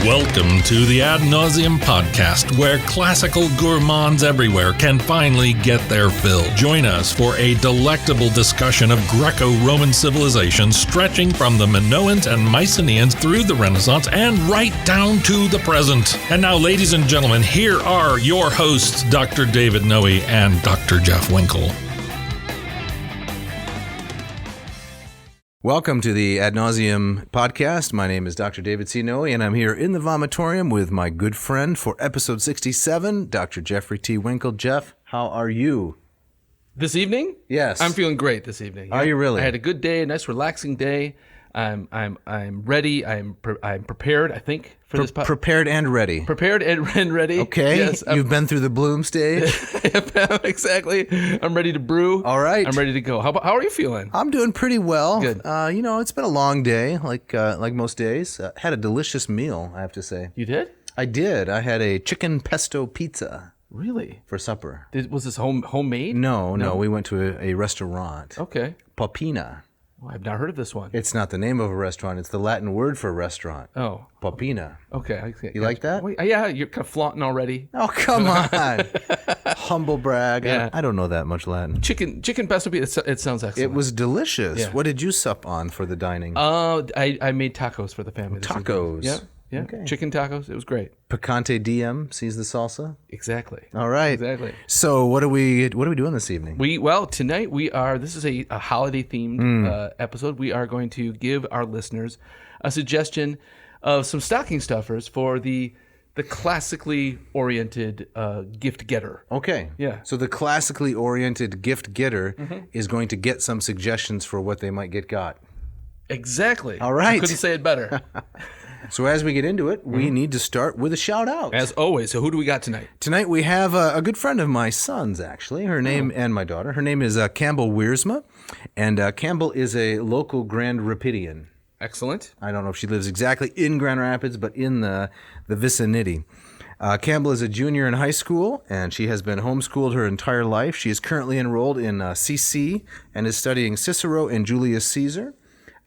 Welcome to the Ad Nauseam podcast, where classical gourmands everywhere can finally get their fill. Join us for a delectable discussion of Greco-Roman civilization stretching from the Minoans and Mycenaeans through the Renaissance and right down to the present. And now, ladies and gentlemen, here are your hosts, Dr. David Noe and Dr. Jeff Winkle. Welcome to the Ad Nauseam podcast. My name is Dr. David C. Noe, and I'm here in the vomitorium with my good friend for episode 67, Dr. Jeffrey T. Winkle. Jeff, how are you? This evening? Yes. I'm feeling great this evening. Are you really? I had a good day, a nice relaxing day. I'm ready. I'm prepared, I think, for this podcast. Prepared and ready. Prepared and ready. Okay. Yes, You've been through the bloom stage. Exactly. I'm ready to brew. All right. I'm ready to go. How are you feeling? I'm doing pretty well. Good. It's been a long day, like most days. Had a delicious meal, I have to say. You did? I did. I had a chicken pesto pizza. Really? For supper. Was this homemade? No. We went to a restaurant. Okay. Popina. Well, I've not heard of this one. It's not the name of a restaurant. It's the Latin word for restaurant. Oh. Popina. Okay. You like that? Wait, yeah, you're kind of flaunting already. Oh, come on. Humble brag. Yeah. I don't know that much Latin. Chicken pesto pizza, it sounds excellent. It was delicious. Yeah. What did you sup on for the dining? I made tacos for the family. Tacos. Yeah. Okay. Chicken tacos. It was great. Picante DM sees the salsa. Exactly. All right. Exactly. So what are we doing this evening? Tonight this is a holiday themed episode. We are going to give our listeners a suggestion of some stocking stuffers for the classically oriented gift getter. Okay. Yeah. So the classically oriented gift getter is going to get some suggestions for what they might got. Exactly. All right. I couldn't say it better. So as we get into it, we need to start with a shout out. As always. So who do we got tonight? Tonight we have a good friend of my son's, actually. Her name, and my daughter. Her name is Campbell Wiersma. And Campbell is a local Grand Rapidian. Excellent. I don't know if she lives exactly in Grand Rapids, but in the vicinity. Campbell is a junior in high school, and she has been homeschooled her entire life. She is currently enrolled in CC and is studying Cicero and Julius Caesar.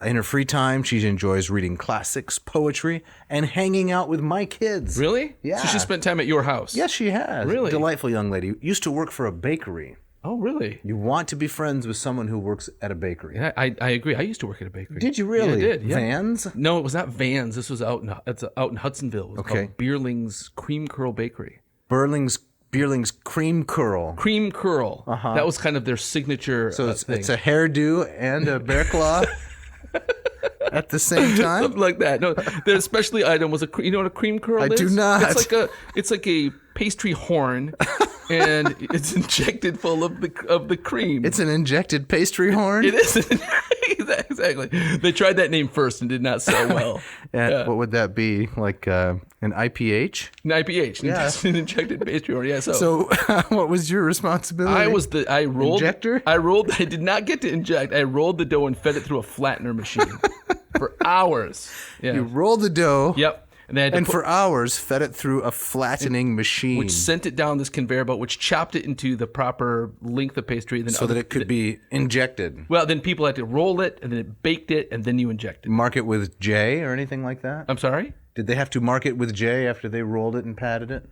In her free time, she enjoys reading classics, poetry, and hanging out with my kids. Really? Yeah. So she spent time at your house? Yes, she has. Really? Delightful young lady. Used to work for a bakery. Oh, really? You want to be friends with someone who works at a bakery. Yeah, I agree. I used to work at a bakery. Did you really? Yeah, I did. Yeah. Vans? No, it was not Vans. This was out in Hudsonville. It was called Beerling's Cream Curl Bakery. Beerling's Cream Curl. Cream Curl. Uh-huh. That was kind of their signature So thing. It's a hairdo and a bear claw at the same time? Something like that. No, their specialty item was you know what a cream curl is? I do not. It's like a pastry horn, and it's injected full of the cream. It's an injected pastry horn? It is. Exactly. They tried that name first and did not sell well. Yeah. What would that be? Like an IPH? An IPH. Yeah. An injected pastry horn. Yeah. So what was your responsibility? I rolled. Injector? I did not get to inject. I rolled the dough and fed it through a flattener machine for hours. Yeah. You rolled the dough. Yep. And for hours, fed it through a flattening machine. Which sent it down this conveyor belt, which chopped it into the proper length of pastry. Then so that it could be injected. Well, then people had to roll it, and then it baked it, and then you inject it. Mark it with J or anything like that? I'm sorry? Did they have to mark it with J after they rolled it and patted it?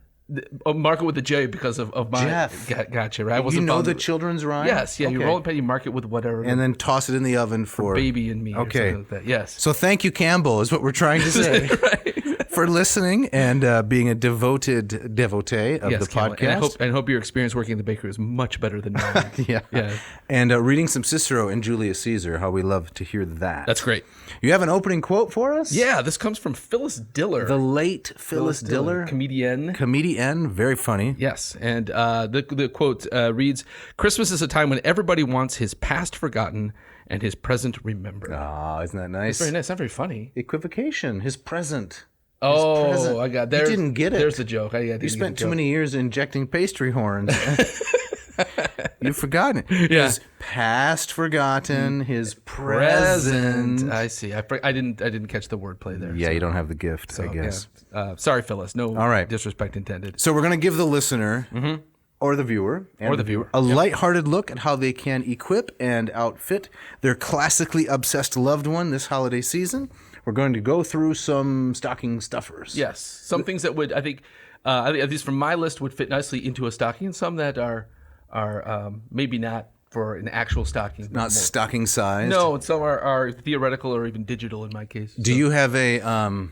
Mark it with the J because of my... Jeff. Gotcha, right? You know the children's rhyme? Yes, yeah. Okay. You roll it, you mark it with whatever. And then toss it in devotee for baby and me or something like that. Yes. So thank you, Campbell, is what we're trying to say. Right. For listening and being a devoted devotee of the podcast. And I hope your experience working in the bakery is much better than mine. Yeah. And reading some Cicero and Julius Caesar, how we love to hear that. That's great. You have an opening quote for us? Yeah, this comes from Phyllis Diller. The late Phyllis Diller. Comedienne, very funny. Yes, and the quote reads, "Christmas is a time when everybody wants his past forgotten and his present remembered." Ah, isn't that nice? It's very nice, not very funny. Equivocation, his present. Oh, I got there. You didn't get it. There's the joke. You spent too many years injecting pastry horns. You've forgotten it. Yeah. His past forgotten, his present. I see. I didn't catch the wordplay there. Yeah, you don't have the gift, I guess. Yeah. Sorry, Phyllis. No All right. disrespect intended. So we're going to give the listener or the viewer a lighthearted look at how they can equip and outfit their classically obsessed loved one this holiday season. we're going to go through some stocking stuffers. Yes, some things that would, I think, at least from my list, would fit nicely into a stocking, and some that are maybe not for an actual stocking. Not stocking sized. No, and some are theoretical or even digital in my case. Do you have an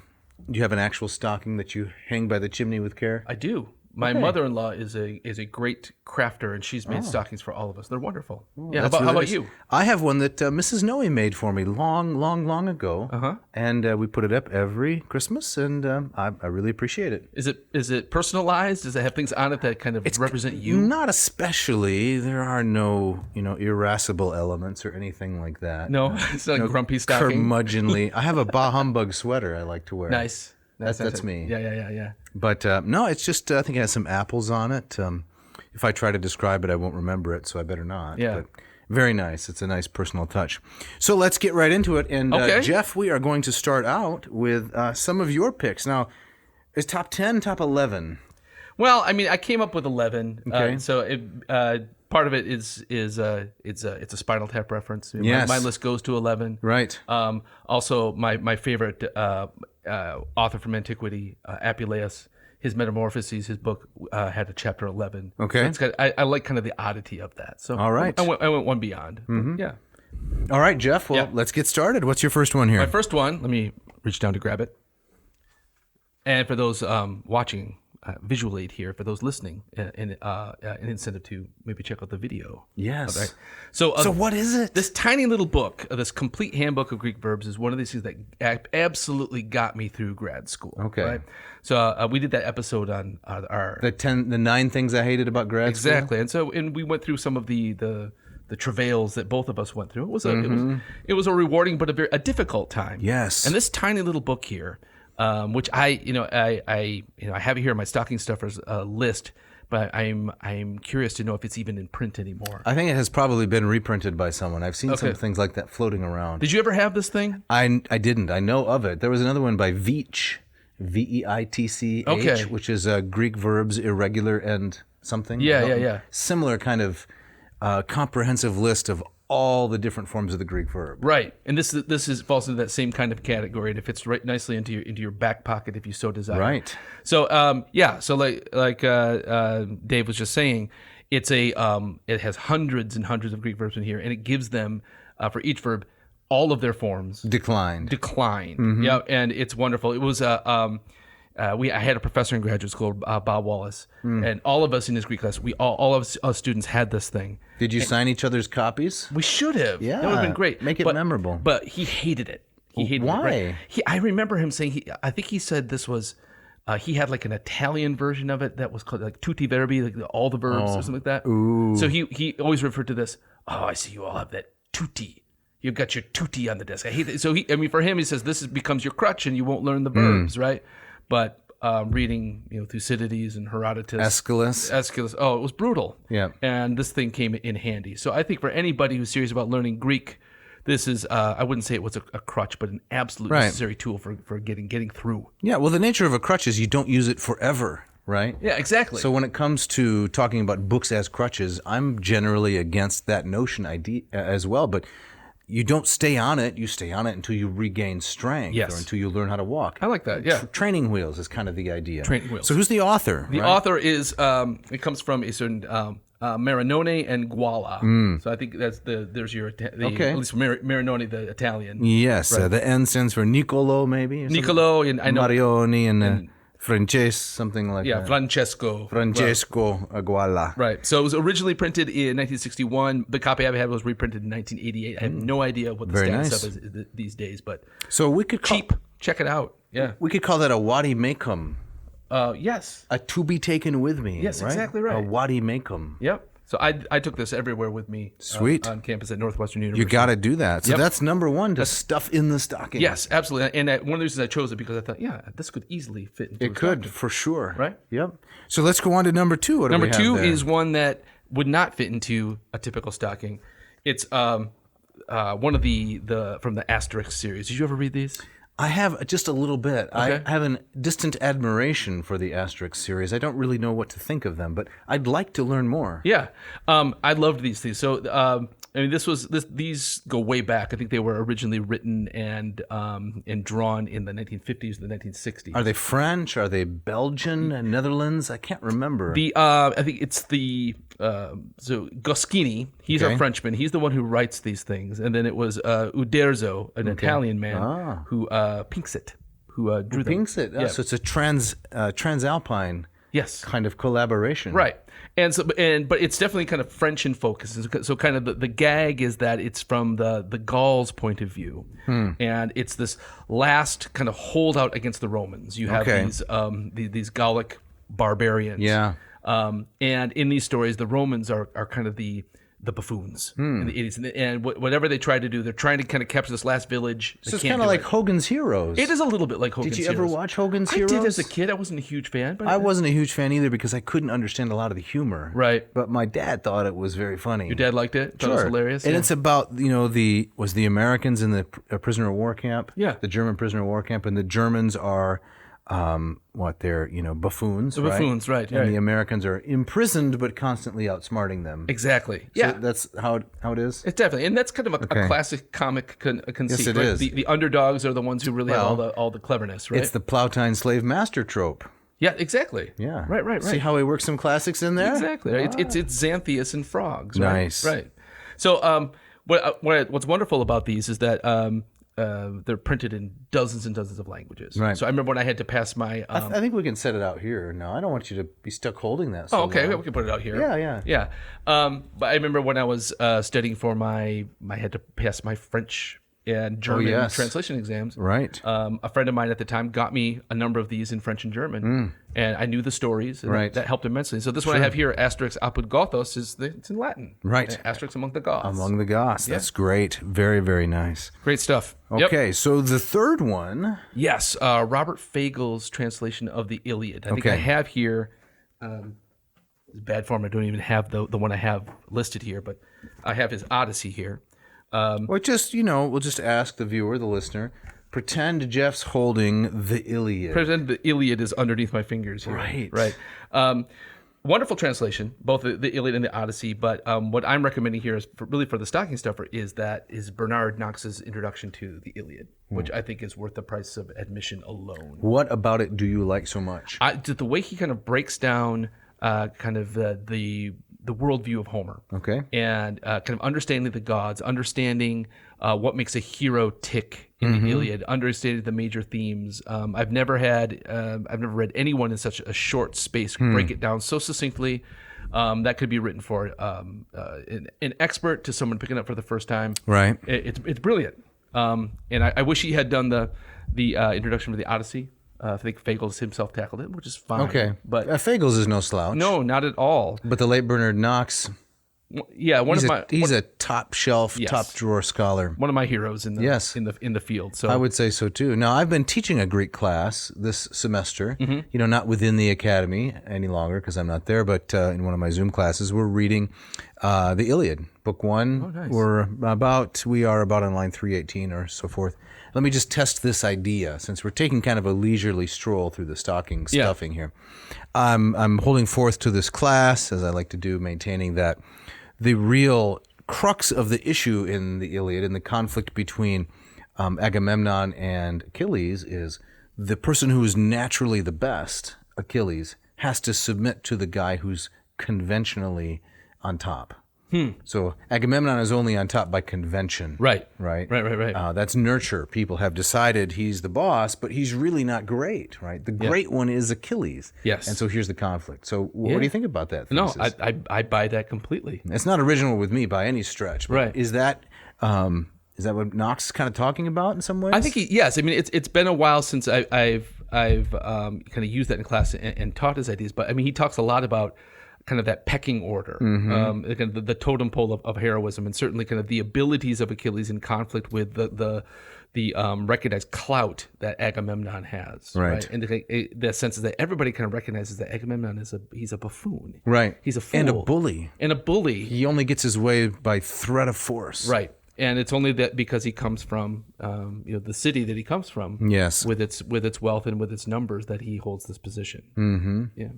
actual stocking that you hang by the chimney with care? I do. My mother-in-law is a great crafter, and she's made stockings for all of us. They're wonderful. Yeah. How about you? I have one that Mrs. Noe made for me long ago, and we put it up every Christmas, and I really appreciate it. Is it personalized? Does it have things on it that kind of represent you? Not especially. There are no irascible elements or anything like that. No, it's not a grumpy stocking. Curmudgeonly. I have a Bah Humbug sweater I like to wear. Nice. That's me. Yeah. But no, it's just I think it has some apples on it. If I try to describe it, I won't remember it, so I better not. Yeah. But very nice. It's a nice personal touch. So let's get right into it. And Jeff, we are going to start out with some of your picks. Now, is top 10, top 11? Well, I mean, I came up with 11. Okay. So part of it is it's a Spinal Tap reference. Yes. My list goes to 11. Right. Also, my favorite author from antiquity, Apuleius, his Metamorphoses, his book had a chapter 11. Okay. So it's got, I like kind of the oddity of that. So all right. I went one beyond. Mm-hmm. Yeah. All right, Jeff. Well, let's get started. What's your first one here? My first one. Let me reach down to grab it. And for those watching. Visual aid here for those listening, and an incentive to maybe check out the video. Yes. Right. So what is it? This tiny little book, this complete handbook of Greek verbs, is one of these things that absolutely got me through grad school. Okay. Right? So we did that episode on our the 9 things I hated about grad school. Exactly, and we went through some of the travails that both of us went through. It was a rewarding but a difficult time. Yes. And this tiny little book here. Which I have it here in my stocking stuffers list, but I'm curious to know if it's even in print anymore. I think it has probably been reprinted by someone. I've seen some things like that floating around. Did you ever have this thing? I didn't. I know of it. There was another one by Veitch, Veitch, which is Greek verbs, irregular and something. Yeah. Similar kind of comprehensive list of all the different forms of the Greek verb. Right, and this falls into that same kind of category. It fits right nicely into your back pocket if you so desire. Right. So So like Dave was just saying, it has hundreds and hundreds of Greek verbs in here, and it gives them for each verb all of their forms. Declined. Mm-hmm. Yeah, and it's wonderful. It was I had a professor in graduate school, Bob Wallace, and all of us in his Greek class, all of us students had this thing. Did you sign each other's copies? We should have. Yeah, that would have been great. Make it memorable. But he hated it. Why? It. Right? I remember him saying. I think he said this was. He had like an Italian version of it that was called like tutti verbi, like all the verbs or something like that. Ooh. So he always referred to this. Oh, I see you all have that tutti. You've got your tutti on the desk. I hate it. So for him, he says this becomes your crutch and you won't learn the verbs, right? But reading, Thucydides and Herodotus, Aeschylus. Oh, it was brutal. Yeah. And this thing came in handy. So I think for anybody who's serious about learning Greek, this is I wouldn't say it was a crutch, but an absolute necessary tool for getting through. Yeah. Well, the nature of a crutch is you don't use it forever, right? Yeah, exactly. So when it comes to talking about books as crutches, I'm generally against that notion idea as well. But you don't stay on it. You stay on it until you regain strength or until you learn how to walk. I like that, yeah. Training wheels is kind of the idea. Training wheels. So who's the author? The author is, it comes from a certain Marinone and Guala. So I think there's your, at least Marinone, the Italian. Yes, right. The N stands for Niccolo, maybe? Niccolo, and I know. Marioni and Francesco, something like that. Yeah, Francesco Guala. Right. So it was originally printed in 1961. The copy I have was reprinted in 1988. I have no idea what the status of it is these days, but so we could cheap. Check it out. Yeah. We could call that a wadi makum. Yes. A to be taken with me. Yes, right? Exactly right. A wadi makum. Yep. So I took this everywhere with me. Sweet. On campus at Northwestern University. You got to do that. So that's number one, to stuff in the stocking. Yes, absolutely. And one of the reasons I chose it because I thought, this could easily fit into it could, for sure. Right? Yep. So let's go on to number two. What number do we have two there? is one that would not fit into a typical stocking. It's one of the from the Asterix series. Did you ever read these? I have just a little bit. Okay. I have a distant admiration for the Asterix series. I don't really know what to think of them, but I'd like to learn more. Yeah. I loved these things. So I mean, these go way back. I think they were originally written and drawn in the 1950s, the 1960s. Are they French? Are they Belgian? Netherlands? I can't remember. I think it's so Goscinny. He's a Frenchman. He's the one who writes these things, and then it was Uderzo, an Italian man, who pinks it, who drew them. Pinks it. So it's a transalpine kind of collaboration. Right. But it's definitely kind of French in focus. So kind of the gag is that it's from the Gauls' point of view, and it's this last kind of holdout against the Romans. You have these Gallic barbarians. Yeah. And in these stories, the Romans are kind of the buffoons and the idiots, and whatever they try to do, they're trying to kind of capture this last village. So it's kind of like Hogan's Heroes. It is a little bit like Hogan's Heroes. Did you ever watch Hogan's Heroes? I did as a kid. I wasn't a huge fan. But I wasn't a huge fan either because I couldn't understand a lot of the humor. Right. But my dad thought it was very funny. Your dad liked it? Thought it was hilarious? And it's about, the Americans in the prisoner of war camp? Yeah. The German prisoner of war camp, and the Germans are... they're buffoons. The buffoons, right? And the Americans are imprisoned but constantly outsmarting them. Exactly. So that's how it is. It's definitely, and that's kind of a classic comic conceit. Yes, it right? is. The underdogs are the ones who really have all the cleverness, right? It's the Plowtine slave master trope. Yeah, exact's Yeah. Right. See how he works some classics in there? Exactly. Right? It's Xanthias and frogs. Right? Nice. Right. So what's wonderful about these is that they're printed in dozens and dozens of languages. Right. So I remember when I had to pass my... I think we can set it out here. No, I don't want you to be stuck holding that so okay. long. We can put it out here. Yeah. But I remember when I was studying for I had to pass my French and German translation exams. Right. A friend of mine at the time got me a number of these in French and German, and I knew the stories, and that helped immensely. So this one I have here, Asterix apud Gothos, it's in Latin. Right. Asterix among the Goths. Among the Goths. That's great. Very, very nice. Great stuff. Okay, so the third one. Yes, Robert Fagel's translation of the Iliad. I think I have here, it's bad form, I don't even have the one I have listed here, but I have his Odyssey here. Or just, we'll just ask the viewer, the listener, pretend Jeff's holding the Iliad. Pretend the Iliad is underneath my fingers here. Right. Wonderful translation, both the Iliad and the Odyssey. But what I'm recommending here is really for the stocking stuffer is Bernard Knox's introduction to the Iliad, which I think is worth the price of admission alone. What about it do you like so much? The way he kind of breaks down kind of the worldview of Homer. Okay. And kind of understanding the gods, understanding what makes a hero tick in the Iliad, understanding the major themes. I've never read anyone in such a short space break it down so succinctly. That could be written for an expert to someone picking up for the first time. Right. It's brilliant. And I wish he had done the introduction for the Odyssey. I think Fagles himself tackled it, which is fine. Okay. But Fagles is no slouch. No, not at all. But the late Bernard Knox, yeah, he's a top shelf, top drawer scholar. One of my heroes in the field. So I would say so too. Now I've been teaching a Greek class this semester. Not within the academy any longer because I'm not there, but in one of my Zoom classes, we're reading the Iliad, book 1. Oh, nice. We are about on line 318 or so forth. Let me just test this idea since we're taking kind of a leisurely stroll through the stocking stuffing here. I'm holding forth to this class, as I like to do, maintaining that the real crux of the issue in the Iliad and the conflict between Agamemnon and Achilles is the person who is naturally the best, Achilles, has to submit to the guy who's conventionally on top. So Agamemnon is only on top by convention. Right. That's nurture. People have decided he's the boss, but he's really not great, right? The great one is Achilles. Yes. And so here's the conflict. So what do you think about that thesis? No, I buy that completely. It's not original with me by any stretch. But right. Is that what Knox is kind of talking about in some ways? I think yes. I mean, it's been a while since I've kind of used that in class and taught his ideas. But I mean, he talks a lot about kind of that pecking order, kind of the totem pole of heroism, and certainly kind of the abilities of Achilles in conflict with the recognized clout that Agamemnon has. Right. And the sense is that everybody kind of recognizes that Agamemnon he's a buffoon. Right. He's a fool. And a bully. He only gets his way by threat of force. Right. And it's only that because he comes from the city that he comes from, yes, with its wealth and with its numbers, that he holds this position. Yeah.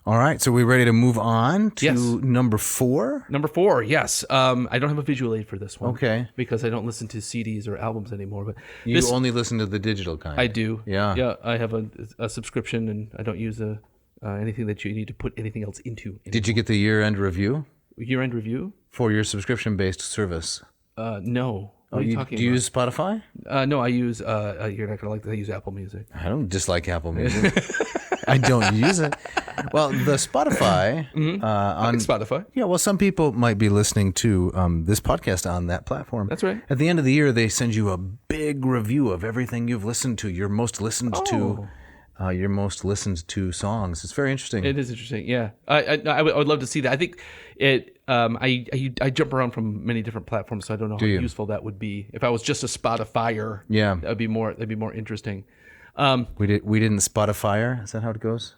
All right, so we're ready to move on to Yes. number 4? Number 4, yes. I don't have a visual aid for this one. Okay. Because I don't listen to CDs or albums anymore. But You only listen to the digital kind. I do. Yeah. Yeah, I have a subscription, and I don't use anything that you need to put anything else into. Did you get the year-end review Year-end review? for your subscription-based service? No. What are you talking do you use Spotify? No, I use, you're not going to like that, I use Apple Music. I don't dislike Apple Music. I don't use it. Well, the Spotify on Spotify. Yeah, well, some people might be listening to this podcast on that platform. That's right. At the end of the year, they send you a big review of everything you've listened to, your most listened to songs. It's very interesting. It is interesting. Yeah, I would love to see that. I think it. I jump around from many different platforms, so I don't know how useful that would be. If I was just a Spotifyer, that'd be more interesting. We didn't Spotifyer. Is that how it goes?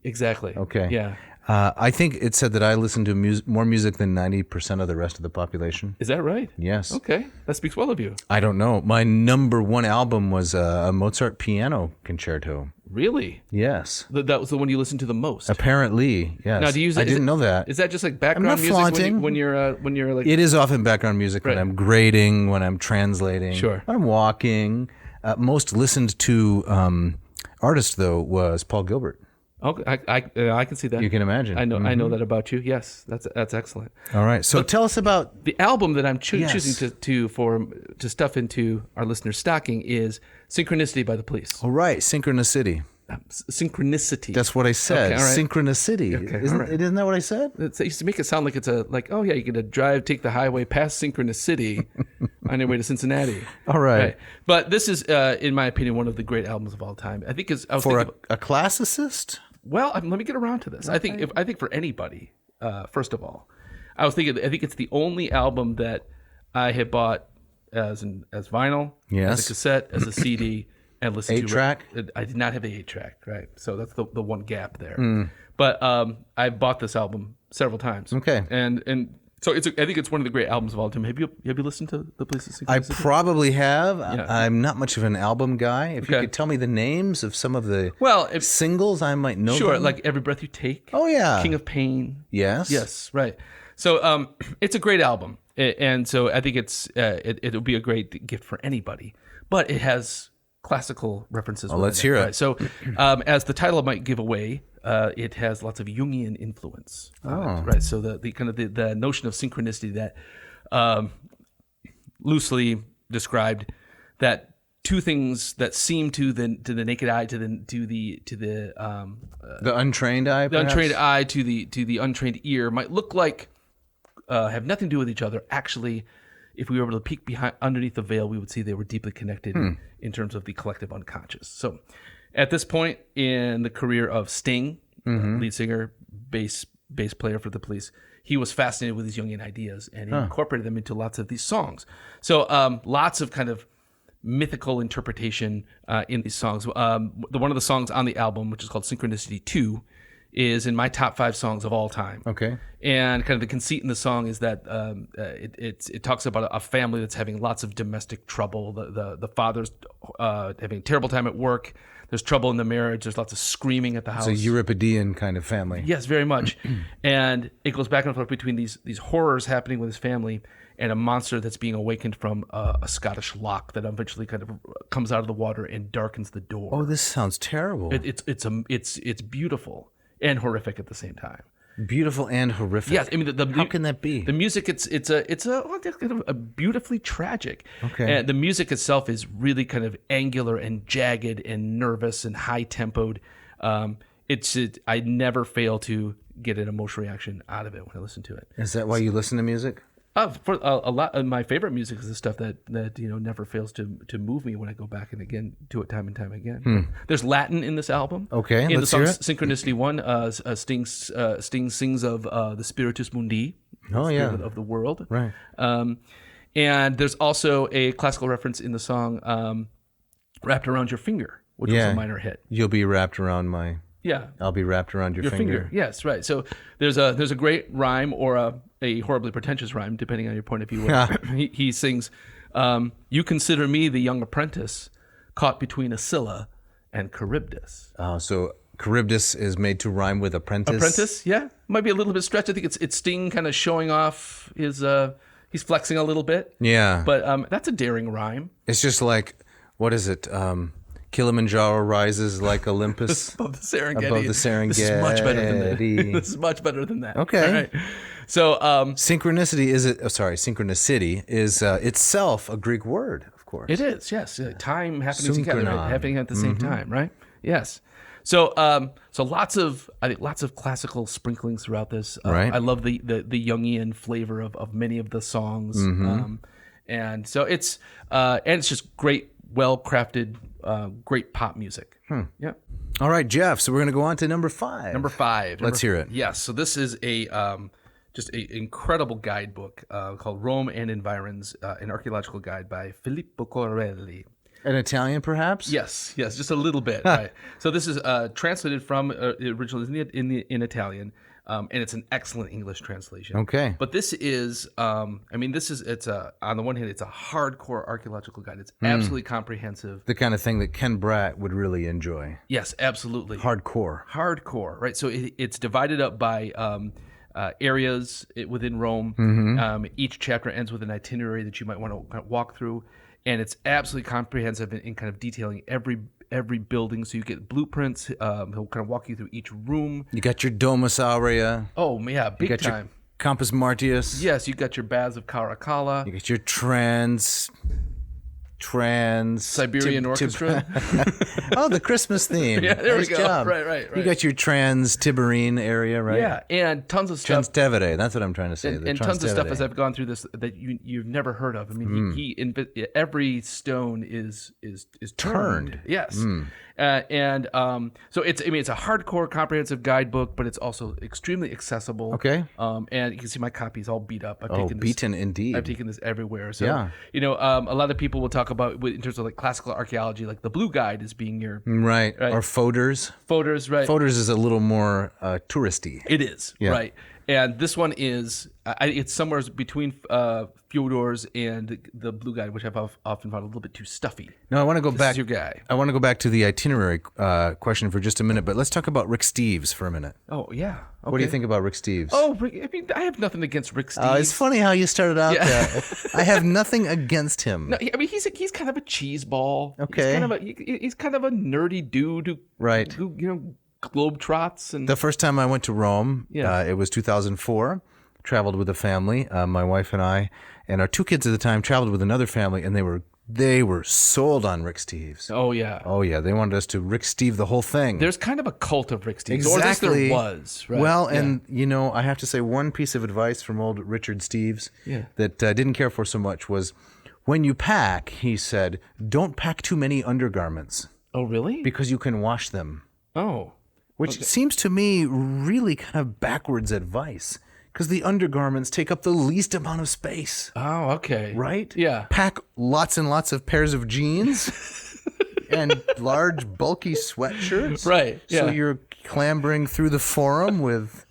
Exactly. Okay. Yeah. I think it said that I listen to more music than 90% of the rest of the population. Is that right? Yes. Okay, that speaks well of you. I don't know. My number 1 album was a Mozart piano concerto. Really? Yes. That was the one you listened to the most. Apparently, yes. Now, do you use it? I didn't know that. Is that just like background not music flaunting. when you're like? It is often background music when Right. I'm grading, when I'm translating, Sure. when I'm walking. Most listened to artist though was Paul Gilbert. Okay, I can see that. You can imagine. I know that about you. Yes, that's excellent. All right. So tell us about The album that I'm Yes. choosing to stuff into our listeners' stocking is "Synchronicity" by the Police. All right, Synchronicity. Synchronicity. That's what I said. Okay, all right. Synchronicity. Isn't that what I said? It used to make it sound like it's oh yeah, you're gonna take the highway past Synchronicity on your way to Cincinnati. All right. But this is, in my opinion, one of the great albums of all time. I think For a classicist? Well, let me get around to this. I think for anybody, first of all, I think it's the only album that I had bought as vinyl, Yes. as a cassette, as a CD, and listened to. 8-track? I did not have the 8-track, right? So that's the one gap there. But I bought this album several times. Okay. And so I think it's one of the great albums of all time. Have you listened to The Police's I Synchronicity? probably have. I'm not much of an album guy. If you Okay. could tell me the names of some of the If singles, I might know sure, them. like Every Breath You Take. Oh, yeah. King of Pain. Yes. Yes, right. So it's a great album, and so I think it'll be a great gift for anybody. But it has classical references. Well, let's hear it. Right? So, as the title might give away, it has lots of Jungian influence. Right. So the kind of the notion of synchronicity that loosely described that two things that seem to the naked eye to the untrained eye. the untrained eye to the untrained ear might look like have nothing to do with each other. Actually, if we were able to peek underneath the veil, we would see they were deeply connected in terms of the collective unconscious. So, at this point in the career of Sting, lead singer, bass player for the Police, he was fascinated with these Jungian ideas, and he incorporated them into lots of these songs. So, lots of kind of mythical interpretation in these songs. One of the songs on the album, which is called Synchronicity 2, is in my top 5 songs of all time. Okay. And kind of the conceit in the song is that it talks about a family that's having lots of domestic trouble. The father's having a terrible time at work. There's trouble in the marriage. There's lots of screaming at the house. It's a Euripidean kind of family. Yes, very much. And it goes back and forth between these horrors happening with his family and a monster that's being awakened from a Scottish loch that eventually kind of comes out of the water and darkens the door. Oh, this sounds terrible. It's beautiful and horrific at the same time. Beautiful and horrific. Yes, I mean how can that be? The music, it's a beautifully tragic. Okay. And the music itself is really kind of angular and jagged and nervous and high tempoed. I never fail to get an emotional reaction out of it when I listen to it. Is that why you listen to music? For a lot of my favorite music is the stuff that never fails to move me when I go back and again do it time and time again. There's Latin in this album. Okay, in let's the song hear it. Synchronicity 1, Sting sings of the Spiritus Mundi, Oh, the yeah. spirit of the world. Right. And there's also a classical reference in the song "Wrapped Around Your Finger," which was a minor hit. You'll be wrapped around my. Yeah. I'll be wrapped around your finger. Yes, right. So there's a great rhyme or a horribly pretentious rhyme, depending on your point of view. Where he sings, "You consider me the young apprentice, caught between a Scylla and Charybdis." Oh, so Charybdis is made to rhyme with apprentice. Apprentice, yeah. Might be a little bit stretched. I think it's Sting kind of showing off his, he's flexing a little bit. Yeah. But that's a daring rhyme. It's just like, what is it? Kilimanjaro rises like Olympus Above the Serengeti. above the Serengeti. This is much better than that. This is much better than that. Okay. All right. So, Synchronicity synchronicity is itself a Greek word, of course. it is, yes. Time happening together, Synchronon. happening at the same time, right? Yes. So, so lots of classical sprinklings throughout this. Right. I love the Jungian flavor of many of the songs, and so it's just great, well crafted, great pop music. Yeah. All right, Jeff. So we're going to go on to number 5. Number 5. Let's hear it. Yes. So this is just an incredible guidebook called Rome and Environs, an archaeological guide by Filippo Corelli. An Italian, perhaps? Yes, yes, just a little bit. Right. So this is translated from originally in Italian, and it's an excellent English translation. Okay. But this is, on the one hand, it's a hardcore archaeological guide. It's absolutely comprehensive. The kind of thing that Ken Bratt would really enjoy. Yes, absolutely. Hardcore, right? So it's divided up by areas within Rome. Each chapter ends with an itinerary that you might want to kind of walk through. And it's absolutely comprehensive in kind of detailing every building. So you get blueprints. He'll kind of walk you through each room. You got your Domus Aurea. Oh, yeah, big You got time. your Campus Martius. Yes, you got your baths of Caracalla. You got your trans Siberian Orchestra. Oh, the Christmas theme. Yeah, there Nice we go. job. Right. You got your Trans-Tiberine area, right? Yeah, and tons of stuff. Trastevere, that's what I'm trying to say. And tons of stuff as I've gone through this that you've never heard of. I mean, every stone is turned. Yes. So it's a hardcore, comprehensive guidebook, but it's also extremely accessible. Okay. And you can see my copy is all beat up. Beaten indeed. I've taken this everywhere. So Yeah. A lot of people will talk about in terms of like classical archaeology, like the Blue Guide is being your Right. Or Foders. Foders, right? Foders is a little more touristy. It is, right. And this one is, it's somewhere between Fyodor's and the Blue Guide, which I've often found a little bit too stuffy. No, I want to go back. Is your guy. I want to go back to the itinerary question for just a minute, but let's talk about Rick Steves for a minute. Oh, yeah. Okay. What do you think about Rick Steves? Oh, I mean, I have nothing against Rick Steves. It's funny how you started out there. I have nothing against him. No, I mean, he's kind of a cheese ball. Okay. He's kind of a nerdy dude who globetrots. And The first time I went to Rome, it was 2004. Traveled with a family, my wife and I, and our 2 kids at the time traveled with another family, and they were sold on Rick Steves. Oh yeah. They wanted us to Rick Steve the whole thing. There's kind of a cult of Rick Steves. Exactly. Or at least there was. Right? Well, and I have to say one piece of advice from old Richard Steves that I didn't care for so much was, when you pack, he said, don't pack too many undergarments. Oh really? Because you can wash them. Oh. Which seems to me really kind of backwards advice. Because the undergarments take up the least amount of space. Oh, okay. Right? Yeah. Pack lots and lots of pairs of jeans and large, bulky sweatshirts. Right. Yeah. So you're clambering through the forum with,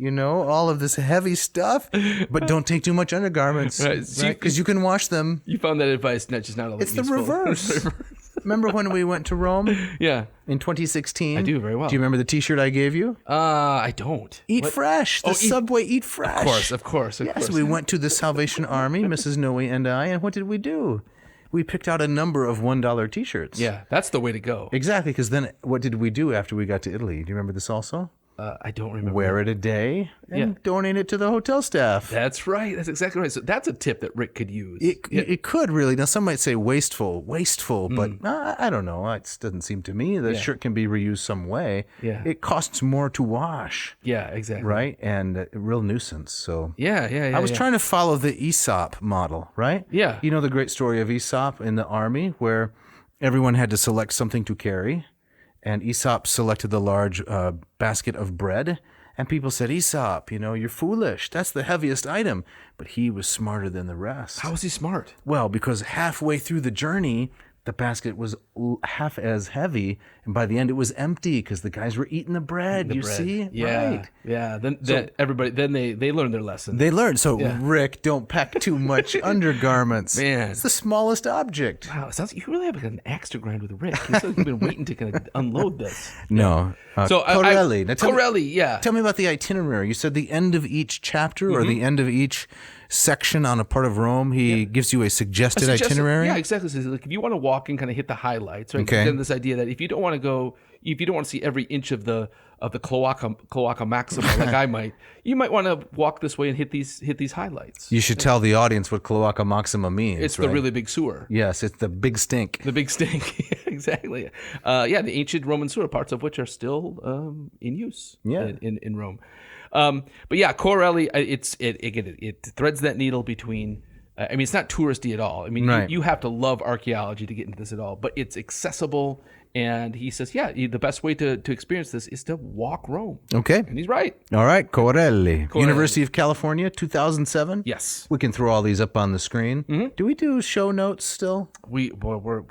all of this heavy stuff, but don't take too much undergarments. Right. Because you can wash them. You found that advice just not It's the reverse. Remember when we went to Rome? Yeah. In 2016? I do very well. Do you remember the T-shirt I gave you? I don't. Eat fresh. The Subway Eat Fresh. Of course. Yes, we went to the Salvation Army, Mrs. Noe and I, and what did we do? We picked out a number of $1 T-shirts. Yeah, that's the way to go. Exactly, because then what did we do after we got to Italy? Do you remember this also? I don't remember. Wear it a day and donate it to the hotel staff. That's right. That's exactly right. So that's a tip that Rick could use. It could really. Now, some might say wasteful, but I don't know. It doesn't seem to me. The shirt can be reused some way. Yeah. It costs more to wash. Yeah, exactly. Right? And a real nuisance. So Yeah. I was trying to follow the Aesop model, right? Yeah. You know the great story of Aesop in the army where everyone had to select something to carry. And Aesop selected the large basket of bread. And people said, Aesop, you're foolish. That's the heaviest item. But he was smarter than the rest. How was he smart? Well, because halfway through the journey, the basket was half as heavy, and by the end it was empty because the guys were eating the bread. See? Yeah. Right. Yeah. Then everybody they learned their lesson. They learned. So, Rick, don't pack too much undergarments. Man. It's the smallest object. Wow, it sounds you really have an axe to grind with Rick. He's like you've been waiting to kind of unload this. No. So Corelli. Now Corelli, yeah. Tell me about the itinerary. You said the end of each chapter or the end of each section on a part of Rome, he gives you a suggested itinerary? Yeah, exactly. So like if you want to walk and kind of hit the highlights, right? Okay. Then this idea that if you don't want to see every inch of the cloaca maxima like I might, you might want to walk this way and hit these highlights. You should tell the audience what cloaca maxima means. It's right? the really big sewer. Yes, it's the big stink. The big stink. Exactly. The ancient Roman sewer, parts of which are still in use in Rome. But yeah, Corelli, it threads that needle between. I mean, it's not touristy at all. I mean, you have to love archaeology to get into this at all, but it's accessible. And he says, the best way to experience this is to walk Rome. Okay. And he's right. All right, Corelli. University of California, 2007? Yes. We can throw all these up on the screen. Mm-hmm. Do we do show notes still? We're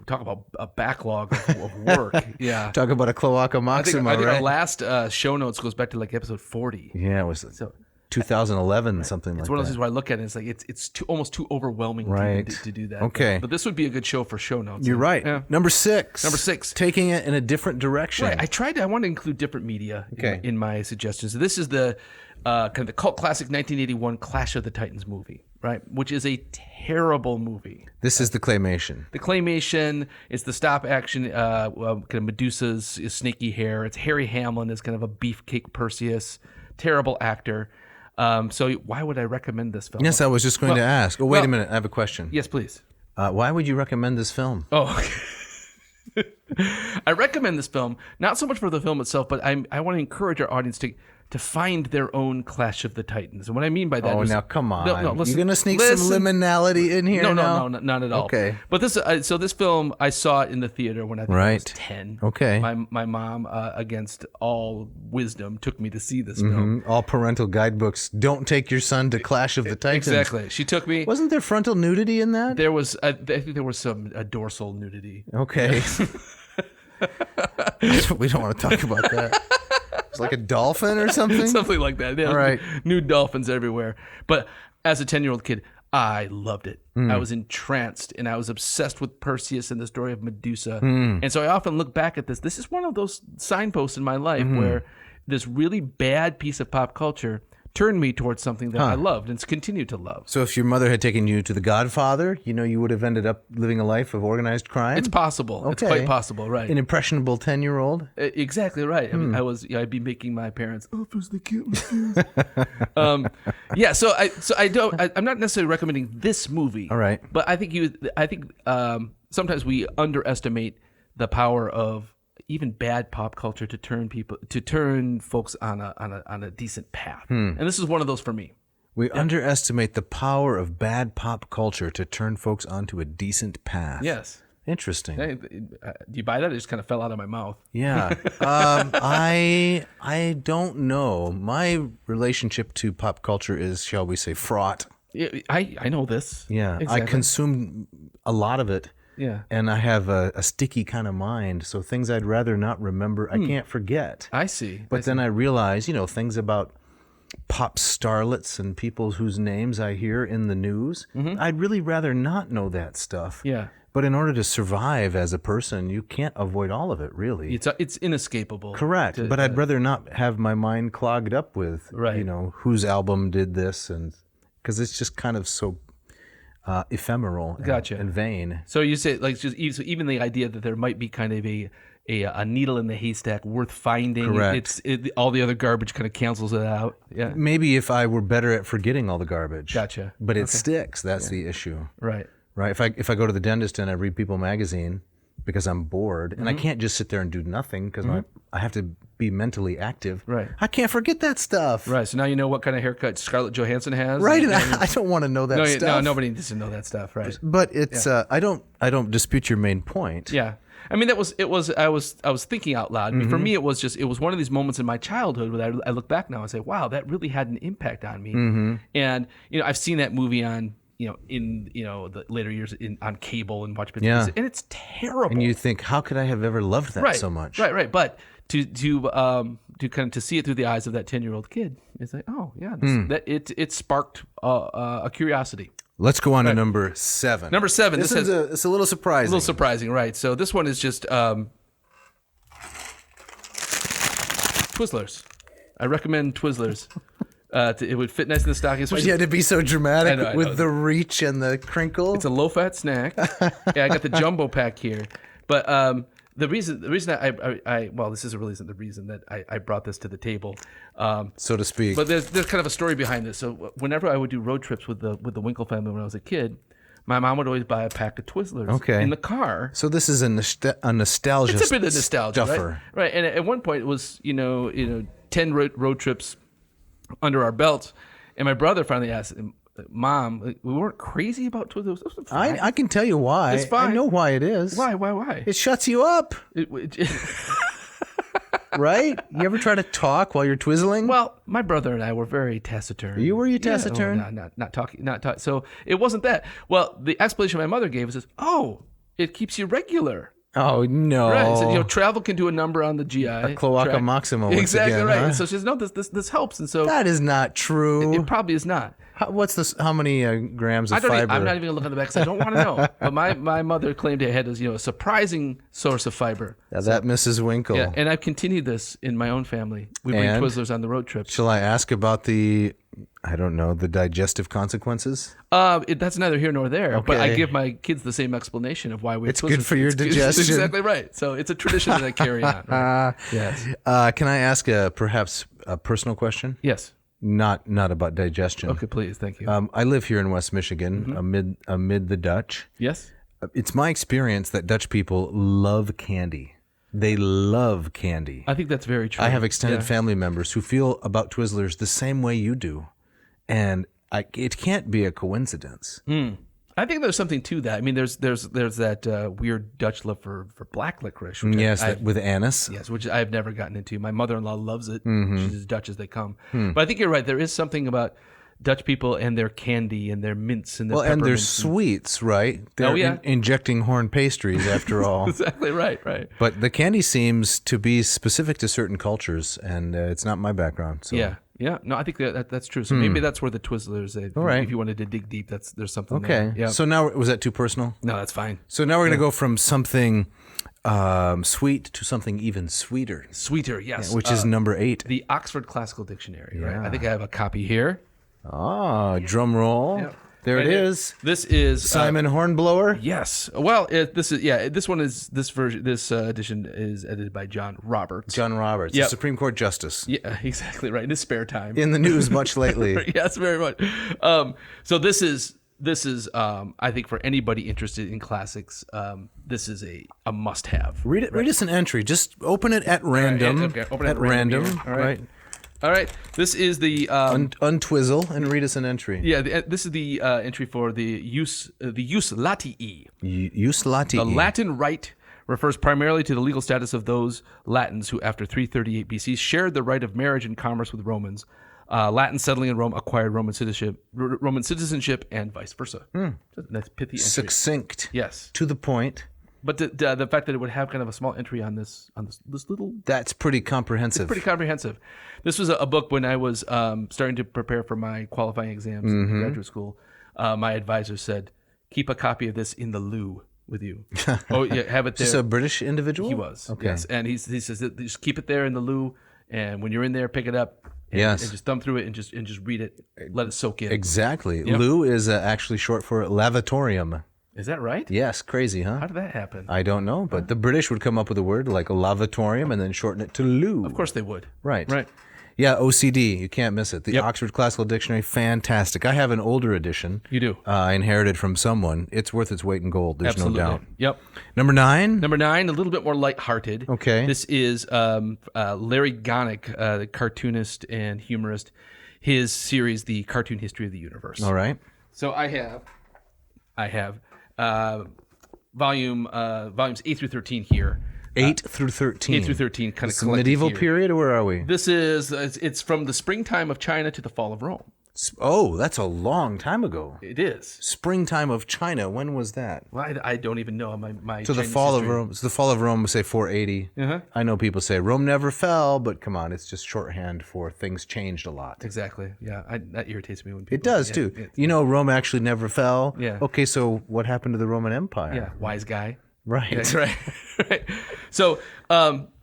talking about a backlog of work. Yeah. Talk about a cloaca maxima, I think right? our last show notes goes back to like episode 40. Yeah, it was 2011, something like that. It's one of those things where I look at it and it's like it's almost too overwhelming to do that. Okay. But this would be a good show for show notes. You're right. Yeah. Number six. Taking it in a different direction. Right. I want to include different media in my suggestions. This is the kind of the cult classic 1981 Clash of the Titans movie, right? Which is a terrible movie. This is the claymation. The claymation is the stop action, kind of Medusa's snaky hair. It's Harry Hamlin as kind of a beefcake Perseus. Terrible actor. So why would I recommend this film? Yes, I was just going to ask. Oh, wait a minute. I have a question. Yes, please. Why would you recommend this film? Oh, okay. I recommend this film, not so much for the film itself, but I want to encourage our audience to find their own Clash of the Titans. And what I mean by that is... now, come on. No, listen, you're going to sneak some liminality in here No, not at all. Okay. But this film, I saw it in the theater when I think I was 10. Okay. My mom, against all wisdom, took me to see this film. All parental guidebooks. Don't take your son to Clash of the Titans. Exactly. She took me... Wasn't there frontal nudity in that? There was... I think there was some dorsal nudity. Okay. We don't want to talk about that. It's like a dolphin or something? Something like that. All right. Nude dolphins everywhere. But as a 10-year-old kid, I loved it. I was entranced, and I was obsessed with Perseus and the story of Medusa. And so I often look back at this. This is one of those signposts in my life where this really bad piece of pop culture turned me towards something that I loved and continue to love. So if your mother had taken you to The Godfather, you would have ended up living a life of organized crime? It's possible. Okay. It's quite possible, right. An impressionable 10-year-old? Exactly right. I mean, I'd be making my parents, offers the kittens. I'm not necessarily recommending this movie. All right. But I think sometimes we underestimate the power of even bad pop culture to turn folks on a decent path. And this is one of those for me. We underestimate the power of bad pop culture to turn folks onto a decent path. Yes. Interesting. Hey, do you buy that? It just kind of fell out of my mouth. Yeah. I don't know. My relationship to pop culture is, shall we say, fraught. I know this. Yeah. Exactly. I consume a lot of it. Yeah. And I have a sticky kind of mind, so things I'd rather not remember, I can't forget. I see. But then I realize, things about pop starlets and people whose names I hear in the news, I'd really rather not know that stuff. Yeah. But in order to survive as a person, you can't avoid all of it, really. It's inescapable. Correct. But I'd rather not have my mind clogged up with, Right. Whose album did this, and because it's just kind of so ephemeral and vain. So you say even the idea that there might be kind of a needle in the haystack worth finding. Correct. All the other garbage kind of cancels it out. Yeah. Maybe if I were better at forgetting all the garbage. Gotcha. But it sticks. That's the issue. Right. Right. If I go to the dentist and I read People magazine because I'm bored and I can't just sit there and do nothing because I have to be mentally active. Right. I can't forget that stuff. Right. So now you know what kind of haircut Scarlett Johansson has. Right. And I don't want to know that stuff. No, nobody needs to know that stuff. Right. But it's I don't dispute your main point. Yeah. I mean, I was thinking out loud. I mean, for me, it was one of these moments in my childhood where I look back now and say, wow, that really had an impact on me. And, I've seen that movie on in the later years on cable and watch bits Yeah. and it's terrible. And you think, how could I have ever loved that so much? Right. But to kind of to see it through the eyes of that 10-year-old kid, it's like, oh yeah, that it sparked a curiosity. Let's go on to number 7. Number 7. It's a little surprising. A little surprising, right? So this one is just Twizzlers. I recommend Twizzlers. It would fit nice in the stocking. But you had to be so dramatic I know. with the reach and the crinkle. It's a low-fat snack. Yeah, I got the jumbo pack here. But the reason this isn't really the reason that I brought this to the table, so to speak. But there's kind of a story behind this. So whenever I would do road trips with the Winkle family when I was a kid, my mom would always buy a pack of Twizzlers in the car. So this is a nostalgia. It's a bit of nostalgia, stuffer. Right? And at one point it was 10 road trips under our belts, and my brother finally asked, Mom, we weren't crazy about Twizzlers. I can tell you why. It's fine. I know why it is. Why? It shuts you up. Right? You ever try to talk while you're twizzling? Well, my brother and I were very taciturn. Were you taciturn? Yeah, not talking. So it wasn't that. Well, the explanation my mother gave is, it keeps you regular. Oh, no. Right. So, travel can do a number on the GI. A cloaca track. maxima once exactly again, right. huh? And so she says, no, this helps. And so that is not true. It probably is not. What's this? How many grams of fiber? I'm not even going to look on the back because I don't want to know. But my mother claimed it had a surprising source of fiber. Yeah, that Mrs. Winkle. Yeah, and I've continued this in my own family. We bring Twizzlers on the road trips. Shall I ask about the digestive consequences? That's neither here nor there. Okay. But I give my kids the same explanation of why we. It's good for your digestion. That's exactly right. So it's a tradition that I carry on. Right? Yes. Can I ask perhaps a personal question? Yes. Not about digestion. Okay, please. Thank you. I live here in West Michigan, amid the Dutch. Yes. It's my experience that Dutch people love candy. They love candy. I think that's very true. I have extended family members who feel about Twizzlers the same way you do, and it can't be a coincidence. I think there's something to that. I mean, there's that weird Dutch love for black licorice. Which with anise. Yes, which I've never gotten into. My mother-in-law loves it. She's as Dutch as they come. But I think you're right. There is something about Dutch people and their candy and their mints and their and their sweets, right? They're injecting horn pastries after all. Exactly right. But the candy seems to be specific to certain cultures, and it's not my background. So. Yeah. No, I think that's true. So maybe that's where the Twizzlers. If you wanted to dig deep, there's something there. Okay. Yeah. So now, was that too personal? No, that's fine. So now we're going to go from something sweet to something even sweeter. Sweeter, yes. Which is number 8. The Oxford Classical Dictionary. Right. I think I have a copy here. Drum roll. Yeah. There it is. This is Simon Hornblower. Yes. Well, this edition is edited by John Roberts. John Roberts, the Supreme Court Justice. Yeah, exactly right. In his spare time. In the news much lately. Yes, very much. So this is I think for anybody interested in classics, this is a must-have. Read us an entry. Just open it at random. Okay. Open at random. All right. All right. This is the untwizzle and read us an entry. Yeah, this is the entry for the use latii. Use latii. The Latin rite refers primarily to the legal status of those Latins who, after 338 BC, shared the right of marriage and commerce with Romans. Latins settling in Rome acquired Roman citizenship, and vice versa. That's pithy entry. Succinct. Yes. To the point. But the fact that it would have kind of a small entry on this little... That's pretty comprehensive. It's pretty comprehensive. This was a book when I was starting to prepare for my qualifying exams in graduate school. My advisor said, keep a copy of this in the loo with you. Oh, yeah, have it there. Just a British individual? He was, okay. Yes. And he says, just keep it there in the loo, and when you're in there, pick it up. And just thumb through it and just read it. Let it soak in. Exactly. Yep. Loo is actually short for lavatorium. Is that right? Yes, crazy, huh? How did that happen? I don't know, but the British would come up with a word like a lavatorium and then shorten it to loo. Of course they would. Right. Right. Yeah, OCD, you can't miss it. The Oxford Classical Dictionary, fantastic. I have an older edition. You do? I inherited from someone. It's worth its weight in gold, there's Absolutely. no doubt. Yep. Number 9? Number 9, a little bit more lighthearted. Okay. This is Larry Gonick, the cartoonist and humorist. His series, The Cartoon History of the Universe. All right. So I have volumes 8 through 13 here. 8 through 13. 8 through 13 kind of medieval here. period, or where are we? This is it's from the springtime of China to the fall of Rome. Oh, that's a long time ago. It is. Springtime of China. When was that? Well, I don't even know my. So the Chinese fall history. of Rome. So the fall of Rome, say 480. Uh-huh. I know people say Rome never fell, but come on, it's just shorthand for things changed a lot. Exactly. Yeah, that irritates me when people. It does too. You know, Rome actually never fell. Yeah. Okay, so what happened to the Roman Empire? Yeah, wise guy. Right. That's right. Right. So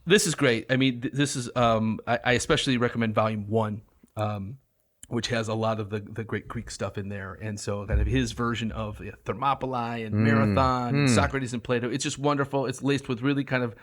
this is great. I mean, this is I especially recommend Volume 1. Which has a lot of the great Greek stuff in there. And so kind of his version of Thermopylae and Marathon and Socrates and Plato. It's just wonderful. It's laced with really kind of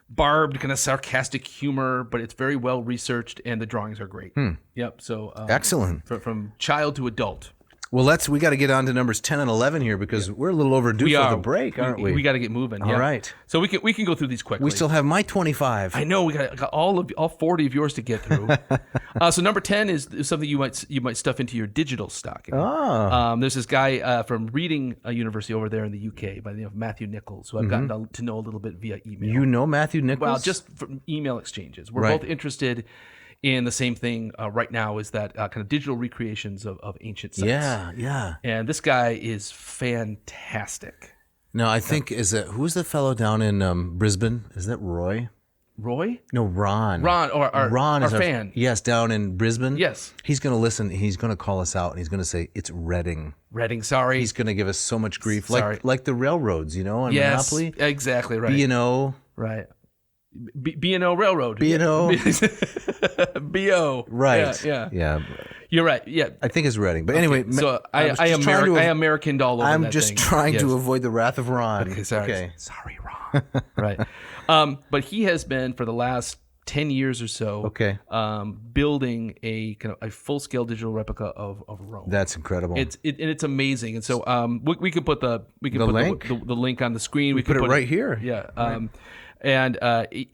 barbed, kind of sarcastic humor, but it's very well researched and the drawings are great. Yep. So Excellent. From child to adult. Well, we got to get on to numbers 10 and 11 here because we're a little overdue for the break, aren't we? We got to get moving. All right. So we can go through these quickly. We still have my 25. I know we got all 40 of yours to get through. So number 10 is something you might stuff into your digital stocking. Oh. There's this guy from Reading University over there in the UK by the name of Matthew Nichols, who I've gotten to know a little bit via email. You know Matthew Nichols? Well, just from email exchanges. We're Right. both interested in the same thing right now, is that kind of digital recreations of ancient sites. Yeah. And this guy is fantastic. No, I think who's the fellow down in Brisbane? Is that Roy? Roy? No, Ron. Ron, or Ron our is fan. Yes, down in Brisbane. Yes. He's going to listen. He's going to call us out, and he's going to say it's Reading. Reading, sorry. He's going to give us so much grief, Sorry. like the railroads, on Yes, Monopoly. exactly right. B&O. Right. B&O Railroad. B&O. B.O. Right. Yeah. You're right. Yeah. I think it's Reading. But anyway, So I Americaned all over I'm that just thing. trying Yes. to avoid the wrath of Ron. Okay, sorry. Okay. Sorry, Ron. Right. But he has been for the last 10 years or so building a kind of a full-scale digital replica of Rome. That's incredible. It's amazing. And so we could put the link? the link on the screen. We Put could it right here. Yeah. And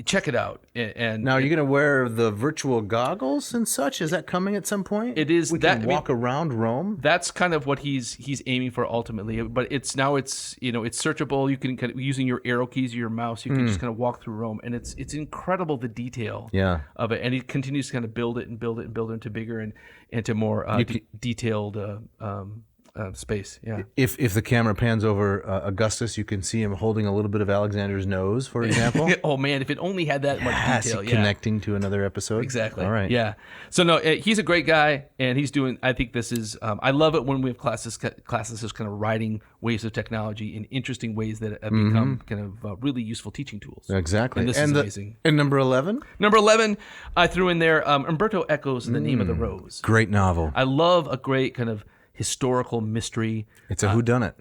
check it out. And Now, are you going to wear the virtual goggles and such? Is that coming at some point? It is. We can walk around Rome. That's kind of what he's aiming for ultimately. But it's searchable. You can kind of, using your arrow keys or your mouse, you can just kind of walk through Rome, and it's incredible the detail of it. And he continues to kind of build it into bigger and into more detailed space. Yeah. If the camera pans over Augustus, you can see him holding a little bit of Alexander's nose, for example. Oh man, if it only had that much detail. Connecting to another episode. Exactly. All right. Yeah. So no, he's a great guy, and he's doing. I think this is. I love it when we have classes just kind of riding waves of technology in interesting ways that have become kind of really useful teaching tools. Exactly. And this is amazing. And number 11? Number 11, I threw in there. Umberto echoes The Name of the Rose. Great novel. I love a great kind of historical mystery. It's a whodunit.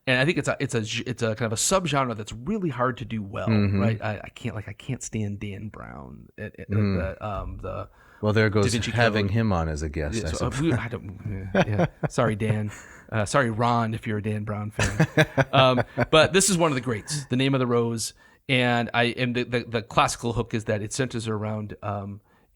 And I think it's a kind of a subgenre that's really hard to do well, right? I can't stand Dan Brown. Well, there goes Da Vinci having Code. him on as a guest. I suppose. I don't. Sorry, Dan. Sorry, Ron, if you're a Dan Brown fan. But this is one of the greats, The Name of the Rose, and the classical hook is that it centers around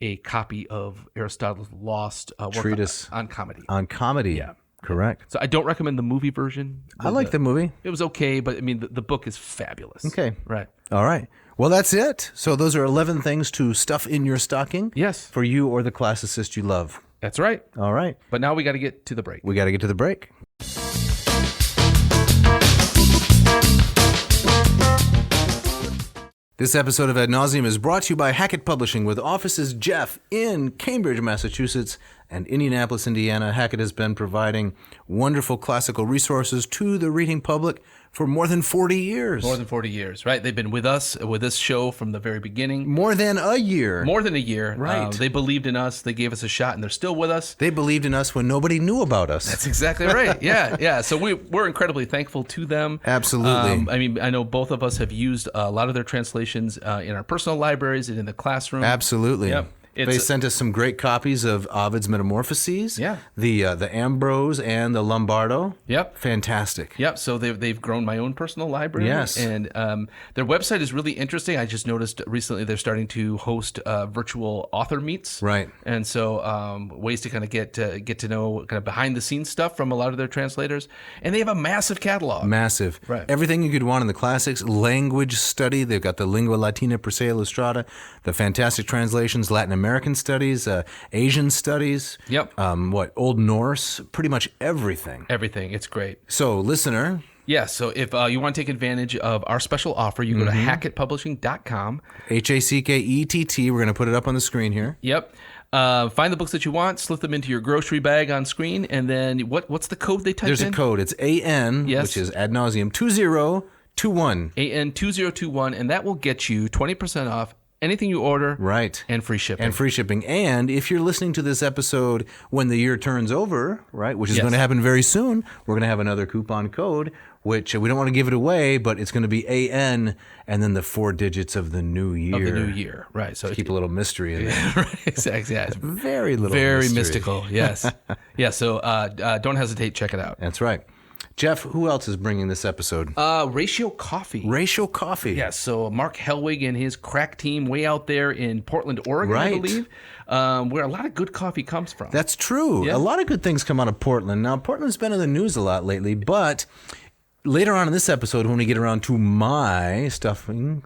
a copy of Aristotle's lost work Treatise on comedy. On comedy. Yeah. Correct. So I don't recommend the movie version. I like the movie. It was okay, but I mean the book is fabulous. Okay. Right. All right. Well, that's it. So those are 11 things to stuff in your stocking. Yes. For you or the classicist you love. That's right. All right. But now we got to get to the break. We got to get to the break. This episode of Ad Nauseam is brought to you by Hackett Publishing with offices, Jeff, in Cambridge, Massachusetts, and Indianapolis, Indiana. Hackett has been providing wonderful classical resources to the reading public for more than 40 years. More than 40 years, right? They've been with us, with this show from the very beginning. More than a year. More than a year. Right. They believed in us. They gave us a shot, and they're still with us. They believed in us when nobody knew about us. That's exactly right. Yeah. So we're incredibly thankful to them. Absolutely. I mean, I know both of us have used a lot of their translations in our personal libraries and in the classroom. Absolutely. Yep. They sent us some great copies of Ovid's Metamorphoses. Yeah. The Ambrose and the Lombardo. Yep. Fantastic. Yep. So they've grown my own personal library. Yes. And their website is really interesting. I just noticed recently they're starting to host virtual author meets. Right. And so ways to kind of get to know kind of behind the scenes stuff from a lot of their translators. And they have a massive catalog. Massive. Right. Everything you could want in the classics. Language study. They've got the Lingua Latina per se illustrata. The fantastic translations. Latin American studies, Asian studies. Yep. Old Norse, pretty much everything. Everything. It's great. So, listener. Yeah, so if you want to take advantage of our special offer, you go to hackettpublishing.com. HACKETT. We're going to put it up on the screen here. Yep. Find the books that you want, slip them into your grocery bag on screen, and then what's the code they type in? There's a code. It's AN, which is ad nauseum 2021. AN 2021, and that will get you 20% off anything you order. Right. And free shipping. And if you're listening to this episode when the year turns over, right, which is going to happen very soon, we're going to have another coupon code, which we don't want to give it away, but it's going to be AN and then the 4 digits of the new year. Of the new year, right. So keep a little mystery in there. Right, exactly. Yeah. Very little Very mystery. mystical, yes. Yeah, so don't hesitate, check it out. That's right. Jeff, who else is bringing this episode? Ratio Coffee. Ratio Coffee. Yes, so Mark Helwig and his crack team way out there in Portland, Oregon, Right. I believe, where a lot of good coffee comes from. That's true. Yeah. A lot of good things come out of Portland. Now, Portland's been in the news a lot lately, but later on in this episode, when we get around to my stocking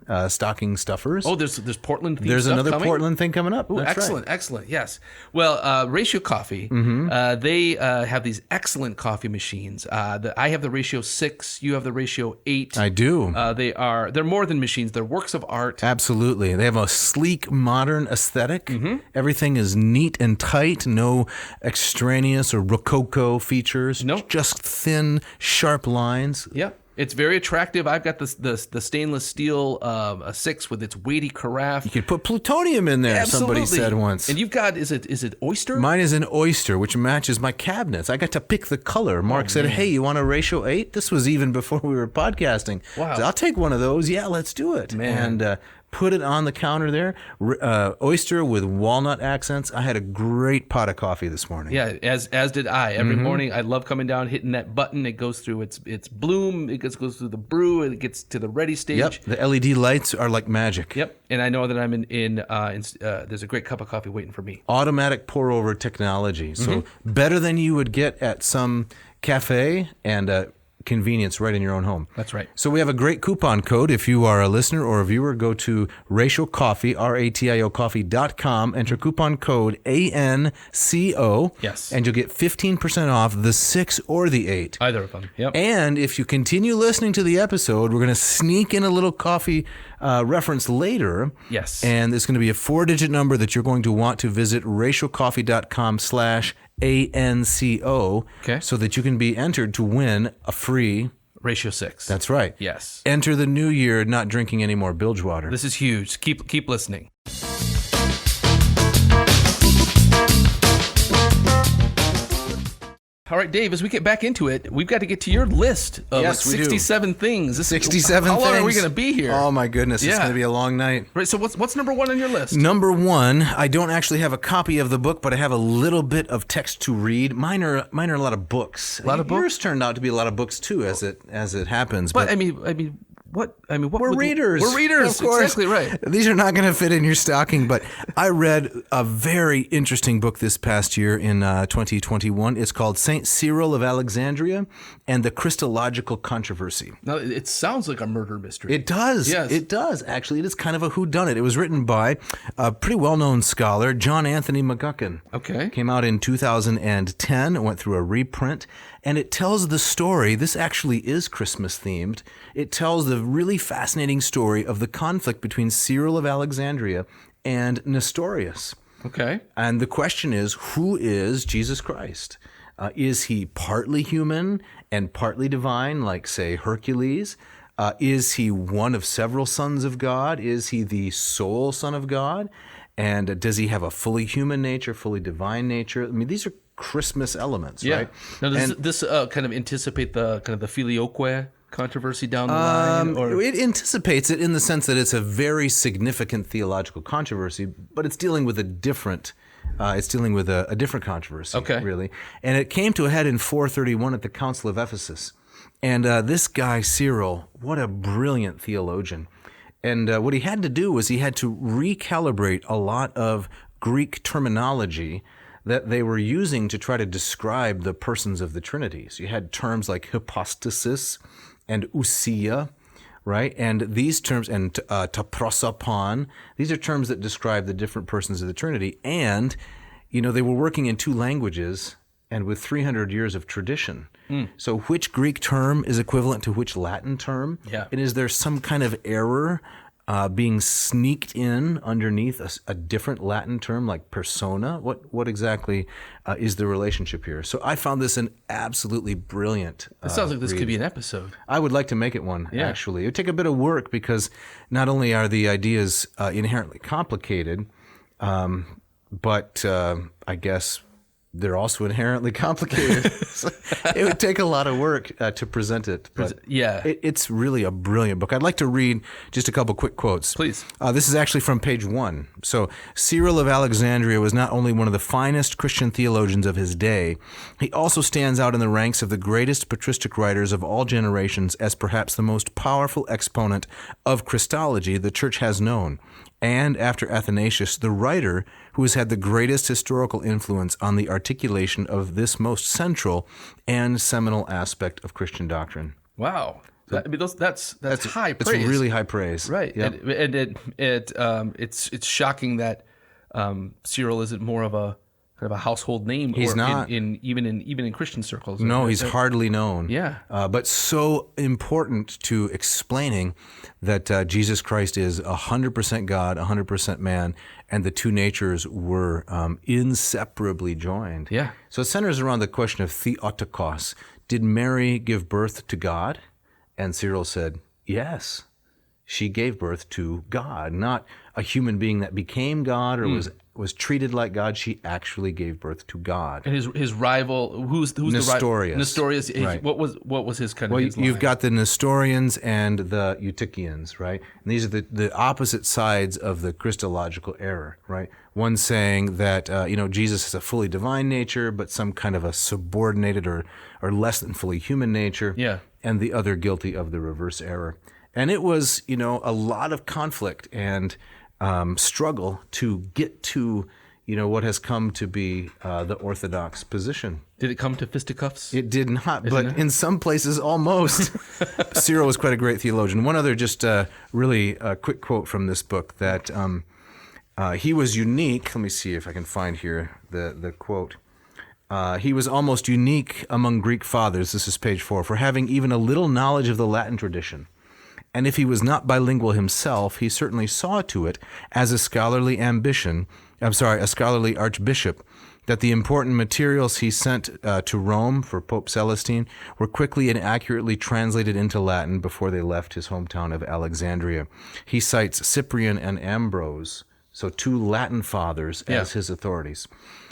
stuffers. Oh, there's Portland themed There's stuff another coming? Portland thing coming up. Ooh, That's excellent, right. excellent. Yes. Well, Ratio Coffee, they have these excellent coffee machines. I have the Ratio 6. You have the Ratio 8. I do. They're more than machines. They're works of art. Absolutely. They have a sleek, modern aesthetic. Mm-hmm. Everything is neat and tight. No extraneous or rococo features. Nope. Just thin, sharp lines. Yeah. It's very attractive. I've got the stainless steel a 6 with its weighty carafe. You could put plutonium in there, Absolutely. somebody said once. And you've got, is it oyster? Mine is an oyster, which matches my cabinets. I got to pick the color. Mark said, hey, you want a Ratio 8? This was even before we were podcasting. Wow. I said, I'll take one of those. Yeah, let's do it. Man. And put it on the counter there. Oyster with walnut accents. I had a great pot of coffee this morning. Yeah, as did I. Every morning, I love coming down, hitting that button. It goes through its bloom. It goes through the brew. It gets to the ready stage. Yep. The LED lights are like magic. Yep. And I know that I'm in there's a great cup of coffee waiting for me. Automatic pour over technology. So better than you would get at some cafe and convenience right in your own home. That's right. So we have a great coupon code. If you are a listener or a viewer, go to Ratio Coffee, RATIO coffee.com, enter coupon code ANCO. Yes. And you'll get 15% off the 6 or the 8. Either of them. Yep. And if you continue listening to the episode, we're going to sneak in a little coffee reference later. Yes. And it's going to be a 4-digit number that you're going to want to visit ratiocoffee.com/ANCO. Okay. So that you can be entered to win a free. Ratio 6. That's right. Yes. Enter the new year not drinking any more bilge water. This is huge. Keep listening. All right, Dave, as we get back into it, we've got to get to your list of Yes, we do. 67 things. 67 How things. long are we going to be here? Oh, my goodness. It's Yeah. going to be a long night. Right, so what's number 1 on your list? Number 1, I don't actually have a copy of the book, but I have a little bit of text to read. Mine are a lot of books. A lot of books? Yours turned out to be a lot of books too, as it happens. But I mean, what we're would- readers. We're readers. Of course. Exactly right. These are not going to fit in your stocking, but I read a very interesting book this past year in 2021. It's called Saint Cyril of Alexandria and the Christological Controversy. Now, it sounds like a murder mystery. It does. Yes. It does. Actually, it is kind of a whodunit. It was written by a pretty well-known scholar, John Anthony McGuckin. Okay. Came out in 2010. It went through a reprint. And it tells the story. This actually is Christmas themed. It tells the really fascinating story of the conflict between Cyril of Alexandria and Nestorius. Okay. And the question is, who is Jesus Christ? Is he partly human and partly divine, like, say, Hercules? Is he one of several sons of God? Is he the sole son of God? And does he have a fully human nature, fully divine nature? I mean, these are Christmas elements, Yeah. right? Now, does this kind of anticipate the kind of the filioque controversy down the line? Or It anticipates it in the sense that it's a very significant theological controversy, but it's dealing with a different controversy, Okay. really. And it came to a head in 431 at the Council of Ephesus. And this guy, Cyril, what a brilliant theologian. And what he had to do was he had to recalibrate a lot of Greek terminology that they were using to try to describe the persons of the Trinity. So you had terms like hypostasis and ousia, right? And these terms, and to prosopon, these are terms that describe the different persons of the Trinity. And, they were working in two languages and with 300 years of tradition. So which Greek term is equivalent to which Latin term? Yeah. And is there some kind of error being sneaked in underneath a different Latin term like persona? What exactly is the relationship here? So I found this an absolutely brilliant It sounds like this read. could be an episode. I would like to make it one, actually. It would take a bit of work because not only are the ideas inherently complicated, but I guess they're also inherently complicated. So it would take a lot of work to present it. But it's really a brilliant book. I'd like to read just a couple quick quotes. Please. This is actually from page 1. So Cyril of Alexandria was not only one of the finest Christian theologians of his day, he also stands out in the ranks of the greatest patristic writers of all generations as perhaps the most powerful exponent of Christology the Church has known. And after Athanasius, the writer who has had the greatest historical influence on the articulation of this most central and seminal aspect of Christian doctrine. Wow. That's high praise. It's really high praise. Right. Yep. And it's shocking that Cyril isn't more of a kind of a household name. He's not. Even in Christian circles. No, he's hardly known. Yeah. But so important to explaining that Jesus Christ is 100% God, 100% man, and the two natures were inseparably joined. Yeah. So it centers around the question of theotokos. Did Mary give birth to God? And Cyril said, yes. She gave birth to God, not a human being that became God or was treated like God. She actually gave birth to God. And his rival, who's Nestorius. the Nestorius? Right. What was his kind of? Well, his you've line? got the Nestorians and the Eutychians, right? And these are the opposite sides of the Christological error, right? One saying that Jesus has a fully divine nature, but some kind of a subordinated or less than fully human nature. Yeah. And the other guilty of the reverse error. And it was, a lot of conflict and struggle to get to, what has come to be the Orthodox position. Did it come to fisticuffs? It did not, but in some places almost. Cyril was quite a great theologian. One other just really quick quote from this book that he was unique. Let me see if I can find here the quote. He was almost unique among Greek fathers, this is page 4, for having even a little knowledge of the Latin tradition. And if he was not bilingual himself, he certainly saw to it as a scholarly archbishop, that the important materials he sent to Rome for Pope Celestine were quickly and accurately translated into Latin before they left his hometown of Alexandria. He cites Cyprian and Ambrose, so two Latin fathers, as his authorities.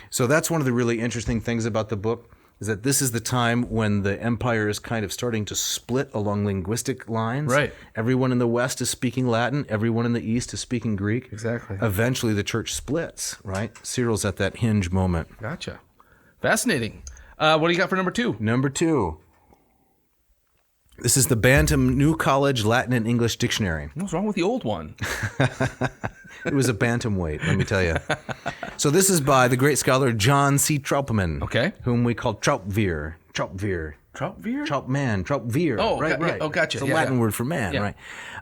So that's one of the really interesting things about the book, is that this is the time when the empire is kind of starting to split along linguistic lines. Right. Everyone in the West is speaking Latin. Everyone in the East is speaking Greek. Exactly. Eventually, the church splits, right? Cyril's at that hinge moment. Gotcha. Fascinating. What do you got for number 2? Number 2. This is the Bantam New College Latin and English Dictionary. What's wrong with the old one? It was a bantamweight, let me tell you. So this is by the great scholar John C. Traupman, whom we call Traupveer. Troutveer? Traupman, Traupveer. Oh, right. Oh, gotcha. It's a Latin word for man,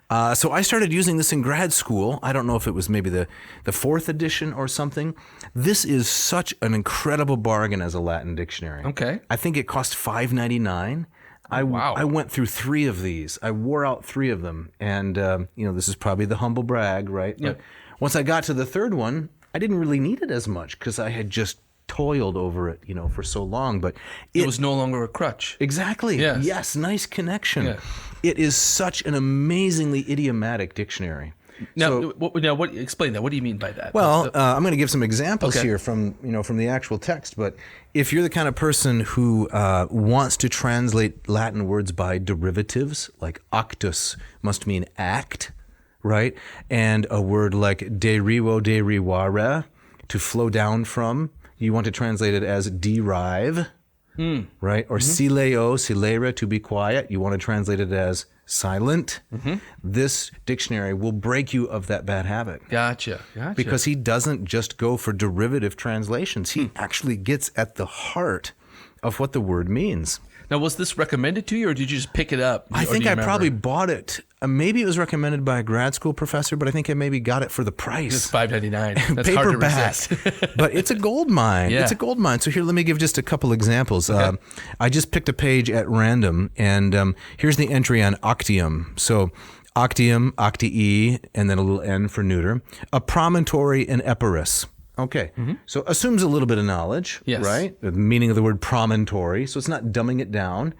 right? So I started using this in grad school. I don't know if it was maybe the 4th edition or something. This is such an incredible bargain as a Latin dictionary. Okay. I think it cost $5.99. I went through 3 of these. I wore out 3 of them. And, this is probably the humble brag, right? Yep. But once I got to the 3rd one, I didn't really need it as much because I had just toiled over it, for so long. But it was no longer a crutch. Exactly. Yes, nice connection. Yeah. It is such an amazingly idiomatic dictionary. Now, explain that. What do you mean by that? Well, I'm going to give some examples here from the actual text. But if you're the kind of person who wants to translate Latin words by derivatives, like actus must mean act, right? And a word like derivo, derivare, to flow down from, you want to translate it as derive, right? Or sileo, silere, to be quiet. You want to translate it as silent. This dictionary will break you of that bad habit. Gotcha. Because he doesn't just go for derivative translations. He actually gets at the heart of what the word means. Now, was this recommended to you, or did you just pick it up? I think I probably bought it. Maybe it was recommended by a grad school professor, but I think I maybe got it for the price. It's $5.99. That's hard to resist. But it's a gold mine. Yeah. It's a gold mine. So here, let me give just a couple examples. Okay. I just picked a page at random, and here's the entry on octium. So octium, octii, and then a little n for neuter. A promontory in Epirus. Okay, so assumes a little bit of knowledge, right? The meaning of the word promontory, so it's not dumbing it down,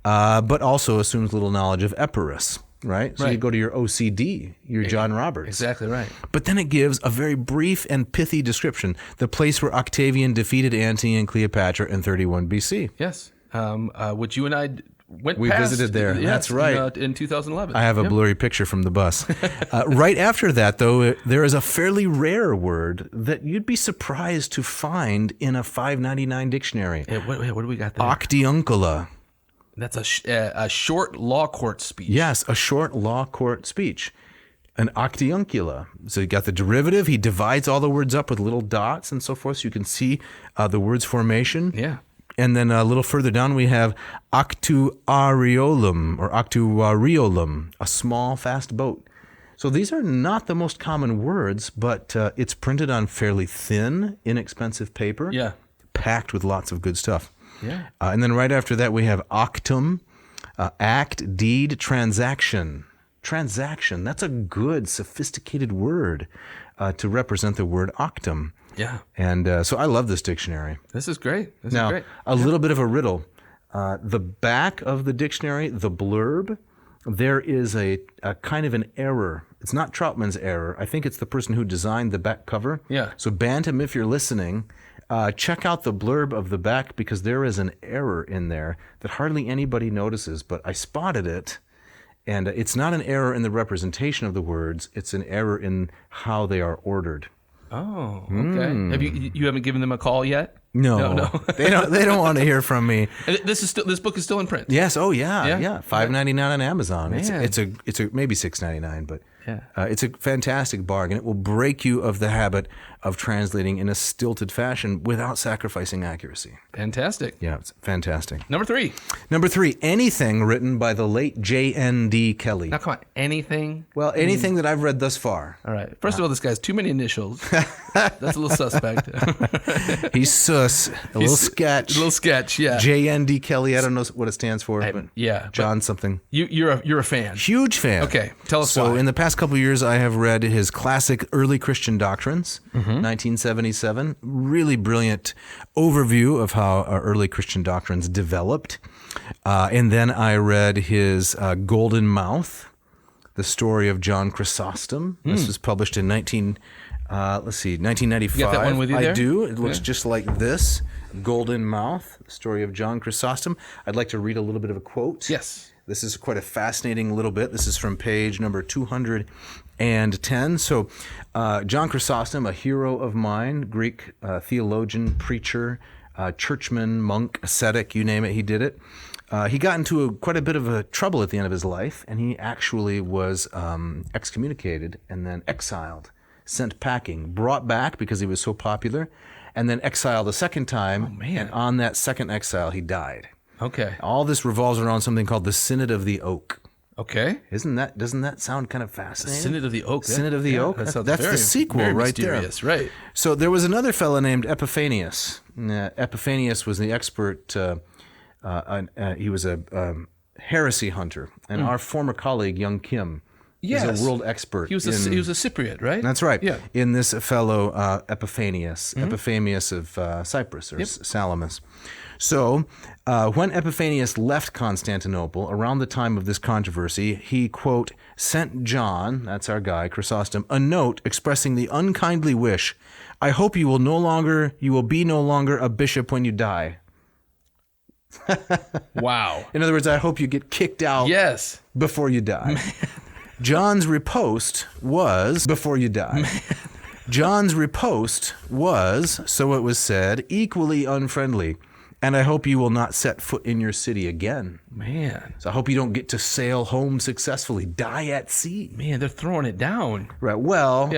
but also assumes a little knowledge of Epirus, right? So you go to your OCD, your John Roberts. Exactly right. But then it gives a very brief and pithy description, the place where Octavian defeated Antony and Cleopatra in 31 BC. Yes, which you and I we visited there. That's right. In 2011. I have a blurry picture from the bus. Right after that, though, there is a fairly rare word that you'd be surprised to find in a $5.99 dictionary. Hey, what do we got there? Octiuncula. That's a short law court speech. Yes, a short law court speech. An octiuncula. So you got the derivative. He divides all the words up with little dots and so forth, so you can see the word's formation. Yeah. And then a little further down, we have octuariolum or octuariolum, a small, fast boat. So these are not the most common words, but it's printed on fairly thin, inexpensive paper, packed with lots of good stuff. Yeah. And then right after that, we have octum, act, deed, transaction. Transaction, that's a good, sophisticated word to represent the word octum. Yeah. And so I love this dictionary. This is great. Now, a little bit of a riddle. The back of the dictionary, the blurb, there is a kind of an error. It's not Troutman's error. I think it's the person who designed the back cover. Yeah. So Bantam, if you're listening, check out the blurb of the back because there is an error in there that hardly anybody notices, but I spotted it. And it's not an error in the representation of the words. It's an error in how they are ordered. Oh, okay. Have you haven't given them a call yet? No. They don't want to hear from me. And this book is still in print. Yes. Oh yeah. $5.99 on Amazon. Man. It's a maybe $6.99, but it's a fantastic bargain. It will break you of the habit of translating in a stilted fashion without sacrificing accuracy. Fantastic. Yeah, it's fantastic. Number three, anything written by the late J.N.D. Kelly. Now come on, anything? Well, anything that I've read thus far. All right. First of all, this guy's too many initials. That's a little suspect. He's sus. A little sketch. Yeah. J.N.D. Kelly. I don't know what it stands for. But John something. You're a fan. Huge fan. Okay. Tell us why. So in the past couple of years, I have read his classic Early Christian Doctrines, 1977. Really brilliant overview of how our early Christian doctrines developed. And then I read his Golden Mouth, the story of John Chrysostom. This was published in 1995. You got that one with you there? I do. It looks just like this. Golden Mouth, the story of John Chrysostom. I'd like to read a little bit of a quote. Yes. This is quite a fascinating little bit. This is from page number 210. So John Chrysostom, a hero of mine, Greek theologian, preacher, churchman, monk, ascetic, you name it, he did it. He got into quite a bit of a trouble at the end of his life, and he actually was excommunicated and then exiled, sent packing, brought back because he was so popular, and then exiled a second time. Oh, man. And on that second exile, he died. Okay. All this revolves around something called the Synod of the Oak. Okay. Doesn't that sound kind of fascinating? Synod of the Oak. Synod of the Oak. That's the sequel very right there. Right. So there was another fellow named Epiphanius. Epiphanius was the expert. He was a heresy hunter, and our former colleague, Young Kim, is a world expert. He was a Cypriot, right? That's right. Yeah. In this fellow Epiphanius, Epiphanius of Cyprus or Salamis. So when Epiphanius left Constantinople around the time of this controversy, he, quote, sent John, that's our guy, Chrysostom, a note expressing the unkindly wish, I hope you will be no longer a bishop when you die. Wow. In other words, I hope you get kicked out before you die. John's riposte was, before you die. John's riposte was, so it was said, equally unfriendly. And I hope you will not set foot in your city again. Man. So I hope you don't get to sail home successfully, die at sea. Man, they're throwing it down. Right. Well,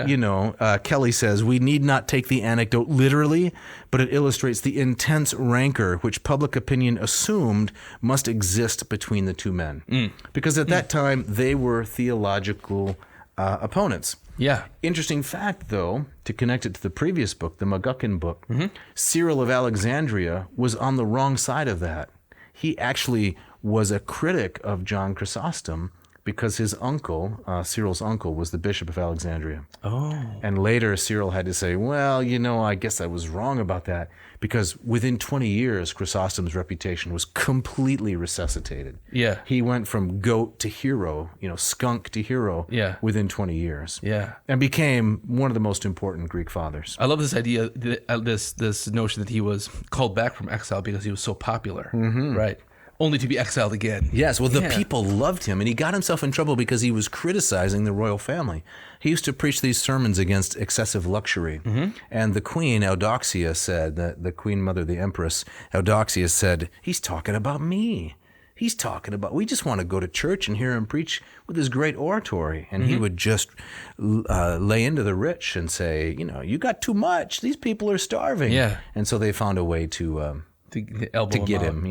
Kelly says, we need not take the anecdote literally, but it illustrates the intense rancor which public opinion assumed must exist between the two men. Because at that time, they were theological opponents. Yeah. Interesting fact, though, to connect it to the previous book, the McGuckin book, Cyril of Alexandria was on the wrong side of that. He actually was a critic of John Chrysostom because his uncle, Cyril's uncle, was the bishop of Alexandria. Oh. And later, Cyril had to say, well, I guess I was wrong about that, because within 20 years, Chrysostom's reputation was completely resuscitated. Yeah. He went from goat to hero, skunk to hero within 20 years. Yeah. And became one of the most important Greek fathers. I love this idea, this notion that he was called back from exile because he was so popular, right? Only to be exiled again. Yes, well, the people loved him, and he got himself in trouble because he was criticizing the royal family. He used to preach these sermons against excessive luxury. And the queen, Eudoxia, said, the queen mother, the empress, Eudoxia said, he's talking about me. He's talking about, we just want to go to church and hear him preach with his great oratory. And he would just lay into the rich and say, you got too much. These people are starving. Yeah. And so they found a way to get him,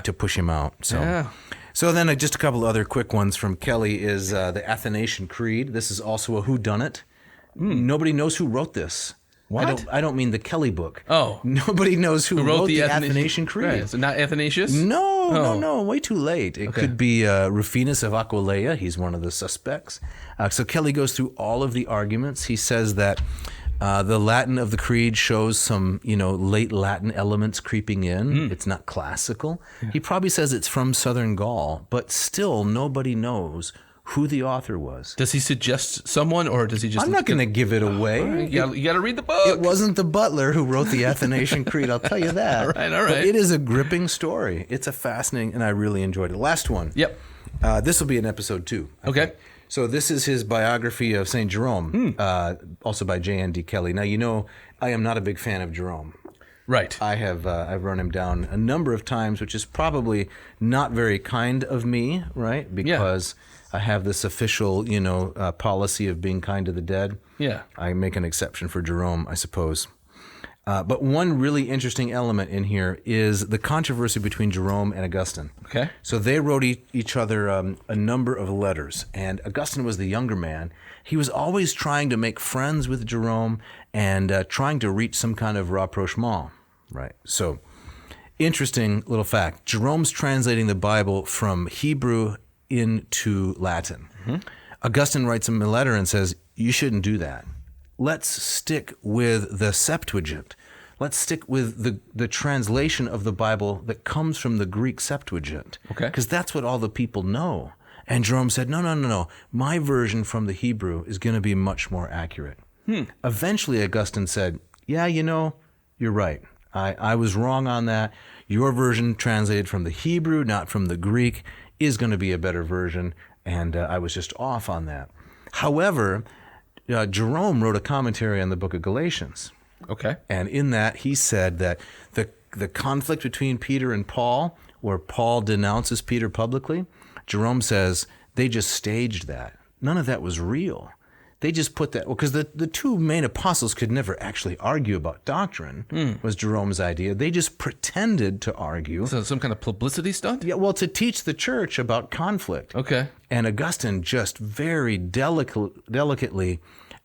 to push him out. So then just a couple other quick ones from Kelly is the Athanasian Creed. This is also a whodunit. Nobody knows who wrote this. What? I don't mean the Kelly book. Oh. Nobody knows who wrote the Athanasian Creed. Right. So not Athanasius? No, way too late. It could be Rufinus of Aquileia. He's one of the suspects. So Kelly goes through all of the arguments. He says that the Latin of the Creed shows some, late Latin elements creeping in. It's not classical. He probably says it's from Southern Gaul, but still nobody knows who the author was. Does he suggest someone, or does he just... I'm not going to give it away. Right. You got to read the book. It wasn't the butler who wrote the Athanasian Creed, I'll tell you that. All right. But it is a gripping story. It's a fascinating, and I really enjoyed it. Last one. Yep. This will be in episode 2. Okay. So this is his biography of St. Jerome, also by J.N.D. Kelly. Now, I am not a big fan of Jerome. Right. I've run him down a number of times, which is probably not very kind of me, right? Because I have this official, policy of being kind to the dead. Yeah. I make an exception for Jerome, I suppose. But one really interesting element in here is the controversy between Jerome and Augustine. Okay. So they wrote each other a number of letters, and Augustine was the younger man. He was always trying to make friends with Jerome and trying to reach some kind of rapprochement, right? So, interesting little fact. Jerome's translating the Bible from Hebrew into Latin. Augustine writes him a letter and says, you shouldn't do that. Let's stick with the Septuagint. Let's stick with the translation of the Bible that comes from the Greek Septuagint. Okay. Because that's what all the people know. And Jerome said, no. My version from the Hebrew is going to be much more accurate. Eventually, Augustine said, yeah, you're right. I was wrong on that. Your version translated from the Hebrew, not from the Greek, is going to be a better version. And I was just off on that. However, Jerome wrote a commentary on the book of Galatians. Okay. And in that, he said that the conflict between Peter and Paul, where Paul denounces Peter publicly, Jerome says they just staged that. None of that was real. They just put that, because the two main apostles could never actually argue about doctrine, was Jerome's idea. They just pretended to argue. So some kind of publicity stunt? Yeah, well, to teach the church about conflict. Okay. And Augustine just very delicately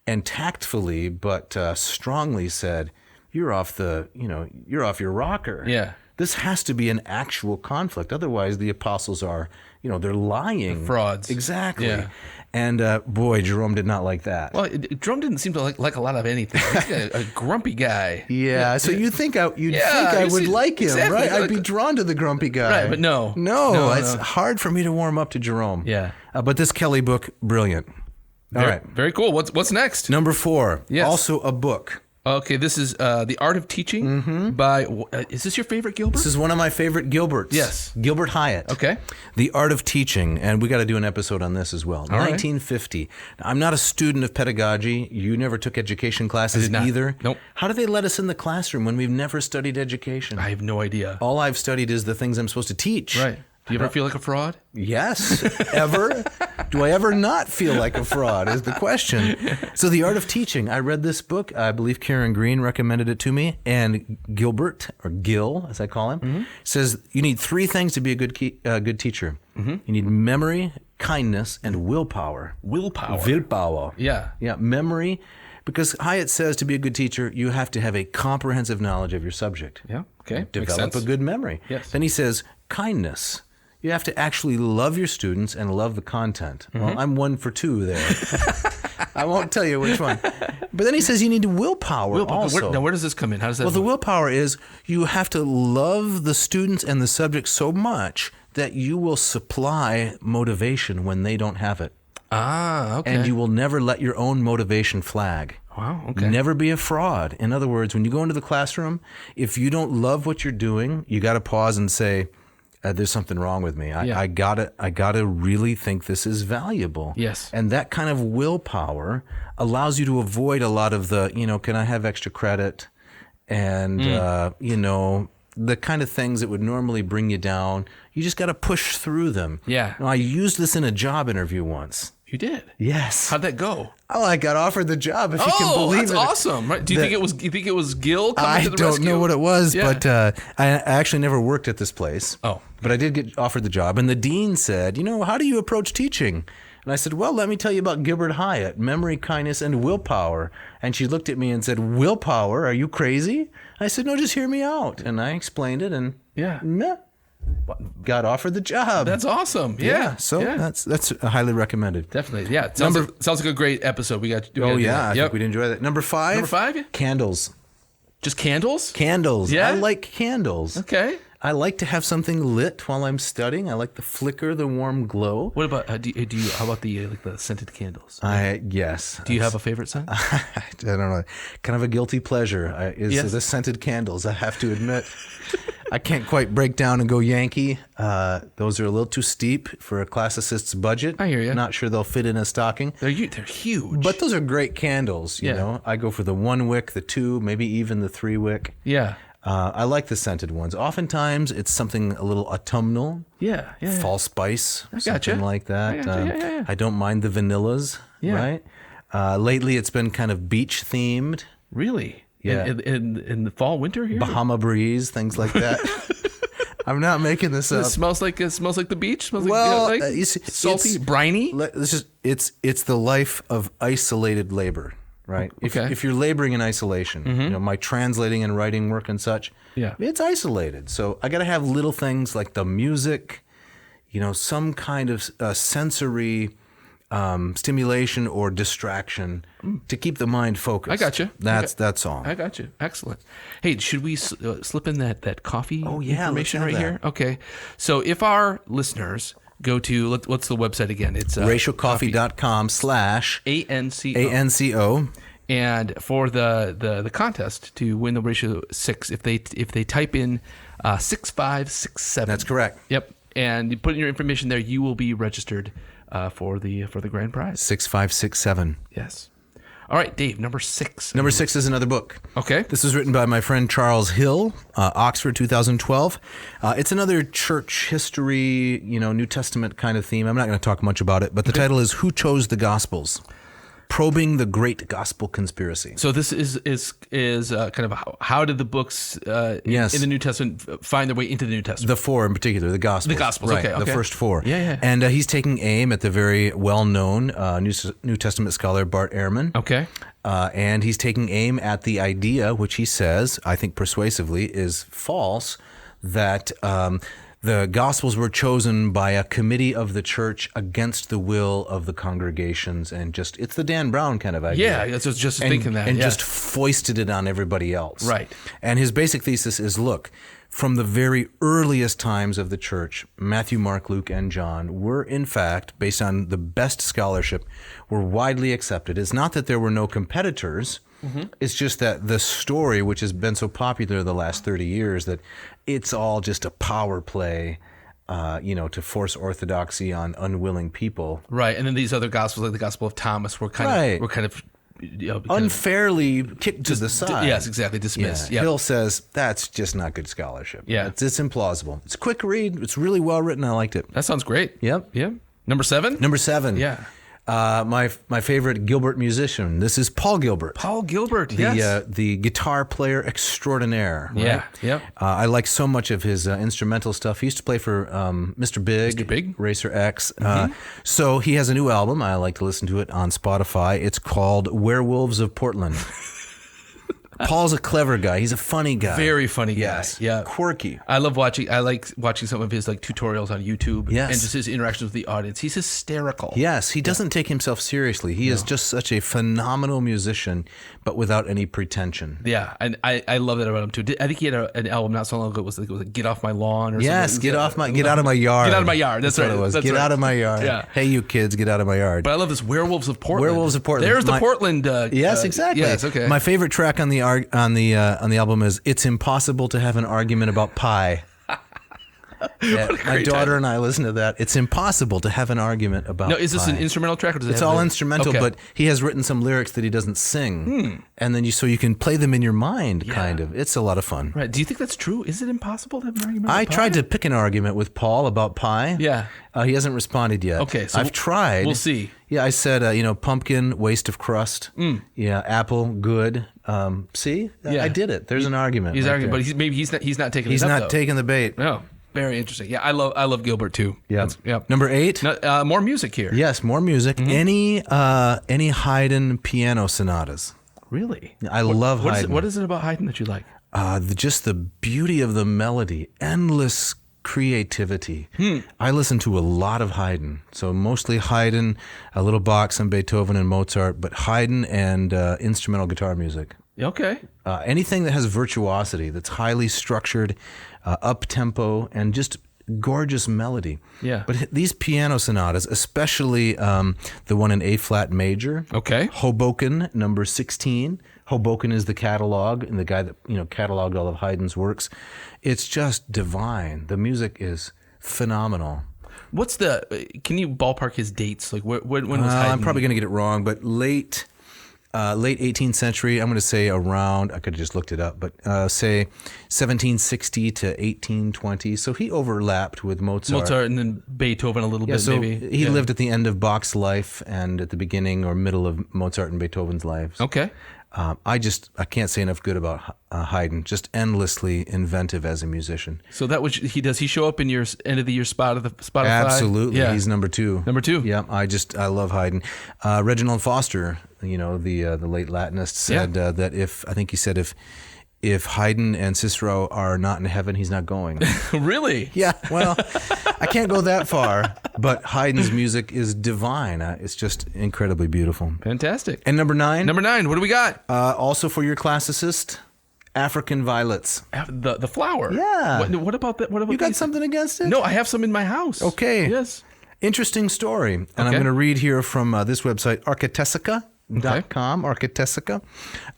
and tactfully, but strongly said, you're off your rocker. Yeah. This has to be an actual conflict. Otherwise, the apostles are, they're lying. They're frauds. Exactly. Yeah. And boy, Jerome did not like that. Well, Jerome didn't seem to like a lot of anything. He's a grumpy guy. Yeah. So you'd think I would like him, exactly, right? I'd be drawn to the grumpy guy. Right, but no. No, it's hard for me to warm up to Jerome. Yeah. But this Kelly book, brilliant. All right. Very cool. What's next? Number 4. Yes. Also a book. Okay, this is The Art of Teaching by, is this your favorite Gilbert? This is one of my favorite Gilberts. Yes. Gilbert Hyatt. Okay. The Art of Teaching, and we got to do an episode on this as well. All right. 1950. Now, I'm not a student of pedagogy. You never took education classes either. Nope. How do they let us in the classroom when we've never studied education? I have no idea. All I've studied is the things I'm supposed to teach. Right. Do you ever feel like a fraud? Yes. Ever? Do I ever not feel like a fraud is the question. So The Art of Teaching. I read this book. I believe Karen Green recommended it to me. And Gilbert, or Gil, as I call him, says you need three things to be a good teacher. You need memory, kindness, and willpower. Willpower. Yeah. Yeah, memory. Because Hyatt says to be a good teacher, you have to have a comprehensive knowledge of your subject. Yeah, okay. Develop a good memory. Yes. Then he says kindness. You have to actually love your students and love the content. Well, I'm 1 for 2 there. I won't tell you which one. But then he says you need willpower also. Now, where does this come in? How does that? Well, the willpower is you have to love the students and the subject so much that you will supply motivation when they don't have it. Ah, okay. And you will never let your own motivation flag. Wow, okay. Never be a fraud. In other words, when you go into the classroom, if you don't love what you're doing, you got to pause and say, there's something wrong with me. I gotta really think this is valuable. Yes. And that kind of willpower allows you to avoid a lot of the, can I have extra credit? And, the kind of things that would normally bring you down. You just got to push through them. Yeah. Now, I used this in a job interview once. You did? Yes. How'd that go? Oh, I got offered the job, if you can believe it. Oh, that's awesome. Right? Do you think it was Gil coming to the rescue? I don't know what it was, Yeah. but I actually never worked at this place. Oh. But I did get offered the job. And the dean said, how do you approach teaching? And I said, well, let me tell you about Gilbert Hyatt, memory, kindness, and willpower. And she looked at me and said, willpower? Are you crazy? I said, no, just hear me out. And I explained it, and got offered the job. That's awesome. Yeah. So that's highly recommended. Definitely. Yeah. It sounds like a great episode. I think we'd enjoy that. Number 5. Number 5? Candles. Just candles? Candles. Yeah. I like candles. Okay. I like to have something lit while I'm studying. I like the flicker, the warm glow. What about how about the scented candles? Yes. Do you have a favorite scent? I don't know. Kind of a guilty pleasure is the scented candles, I have to admit. I can't quite break down and go Yankee. Those are a little too steep for a classicist's budget. I hear you. Not sure they'll fit in a stocking. They're huge. But those are great candles, you know. I go for the 1 wick, the 2, maybe even the 3 wick. Yeah. I like the scented ones. Oftentimes, it's something a little autumnal. Yeah. Fall spice, I gotcha. something like that. Yeah. I don't mind the vanillas, right? Lately, it's been kind of beach themed. Really? Yeah. In the fall, winter here? Bahama breeze, things like that. I'm not making this up. It smells like the beach. Smells you see, salty, briny. It's the life of isolated labor. Right. If you're laboring in isolation, my translating and writing work and such, it's isolated. So I got to have little things like the music, some kind of sensory stimulation or distraction to keep the mind focused. I got you. That's all. I got you. Excellent. Hey, should we slip in that coffee information right here? Okay. So if our listeners go to, what's the website again? It's ratiocoffee.com/ANCO. And for the contest to win the Ratio 6, if they type in 6567. That's correct. Yep. And you put in your information there, you will be registered for the grand prize. 6567. Yes. All right, Dave, number 6. Number 6 is another book. Okay. This was written by my friend Charles Hill, Oxford, 2012. It's another church history, New Testament kind of theme. I'm not going to talk much about it, but the title is Who Chose the Gospels? Probing the Great Gospel Conspiracy. So this is kind of how did the books in the New Testament find their way into the New Testament? The 4 in particular, the Gospels. The Gospels, right, okay. The first 4. Yeah. And he's taking aim at the very well-known New Testament scholar Bart Ehrman. Okay. And he's taking aim at the idea, which he says, I think persuasively, is false, that the Gospels were chosen by a committee of the church against the will of the congregations, and it's the Dan Brown kind of idea. Yeah, I was just thinking that. And just foisted it on everybody else. Right. And his basic thesis is, look, from the very earliest times of the church, Matthew, Mark, Luke, and John were, in fact, based on the best scholarship, were widely accepted. It's not that there were no competitors. It's just that the story, which has been so popular the last 30 years, that it's all just a power play, to force orthodoxy on unwilling people. Right, and then these other gospels, like the Gospel of Thomas, were kind of unfairly kicked to the side. Yes, exactly, dismissed. Yeah. Hill says that's just not good scholarship. Yeah. It's implausible. It's a quick read. It's really well written. I liked it. That sounds great. Yep. Yeah. Number 7? Number 7. Yeah. My favorite Gilbert musician. This is Paul Gilbert. Paul Gilbert, yes. The guitar player extraordinaire. Right? Yeah, yeah. I like so much of his instrumental stuff. He used to play for Mr. Big, Racer X. So he has a new album. I like to listen to it on Spotify. It's called Werewolves of Portland. Paul's a clever guy. He's a funny guy. Very funny guy. Yes. Yeah. Quirky. I like watching some of his tutorials on YouTube. Yes. And just his interactions with the audience. He's hysterical. Yes. He doesn't take himself seriously. He is just such a phenomenal musician, but without any pretension. Yeah. And I love that about him too. I think he had an album not so long ago. It was like Get Off My Lawn or something. Yes. Get out of my yard. Get out of my yard. That's right. What it was. That's Get right. out of my yard. Yeah. Hey, you kids, get out of my yard. But I love this Werewolves of Portland. Werewolves of Portland. There's the Portland. Yes, exactly. Yes, okay. My favorite track on the album is "It's Impossible to Have an Argument About Pie." My daughter and I listen to that. It's impossible to have an argument about. No, is this pie. an instrumental track? Or does it It's have all the- instrumental, Okay. but he has written some lyrics that he doesn't sing, and then so you can play them in your mind. Kind of. It's a lot of fun. Right. Do you think that's true? Is it impossible to have an argument? I about tried pie? to pick an argument with Paul about pie. Yeah. He hasn't responded yet. Okay, so I've tried. we'll see. Yeah, I said, pumpkin, waste of crust. Yeah, apple, good. See? Yeah. I did it. There's an argument. He's right arguing, there. but he's not taking. He's it up, not though. taking the bait. No. Very interesting. Yeah, I love Gilbert too. Yeah. Yeah. Number 8. No, more music here. Yes, more music. Any Haydn piano sonatas. Really? I love Haydn. What is it about Haydn that you like? Just the beauty of the melody, endless creativity. I listen to a lot of Haydn, so mostly Haydn, a little Bach, some Beethoven and Mozart, but Haydn and instrumental guitar music. Okay. Anything that has virtuosity, that's highly structured, up-tempo, and just gorgeous melody. Yeah. But these piano sonatas, especially the one in A-flat major. Okay. Hoboken, number 16. Hoboken is the catalog, and the guy that cataloged all of Haydn's works. It's just divine. The music is phenomenal. What's can you ballpark his dates? Like when was Haydn? I'm probably going to get it wrong, but late 18th century. I'm going to say around. I could have just looked it up, but say 1760 to 1820. So he overlapped with Mozart and then Beethoven a little bit, so maybe. He lived at the end of Bach's life and at the beginning or middle of Mozart and Beethoven's lives. Okay. I can't say enough good about Haydn. Just endlessly inventive as a musician. So that was does he show up in your end of the year spot of the Spotify? Absolutely. Yeah. He's number 2. Number 2. Yeah. I love Haydn. Reginald Foster, the late Latinist, said that if Haydn and Cicero are not in heaven, he's not going. Really? Yeah. Well, I can't go that far, but Haydn's music is divine. It's just incredibly beautiful. Fantastic. And number 9. Number 9, what do we got? Also for your classicist, African violets. The flower. Yeah. What about that? What about You got these? something against it? No, I have some in my house. Okay. Yes. Interesting story. And I'm going to read here from this website, Architesica.com. Architesica.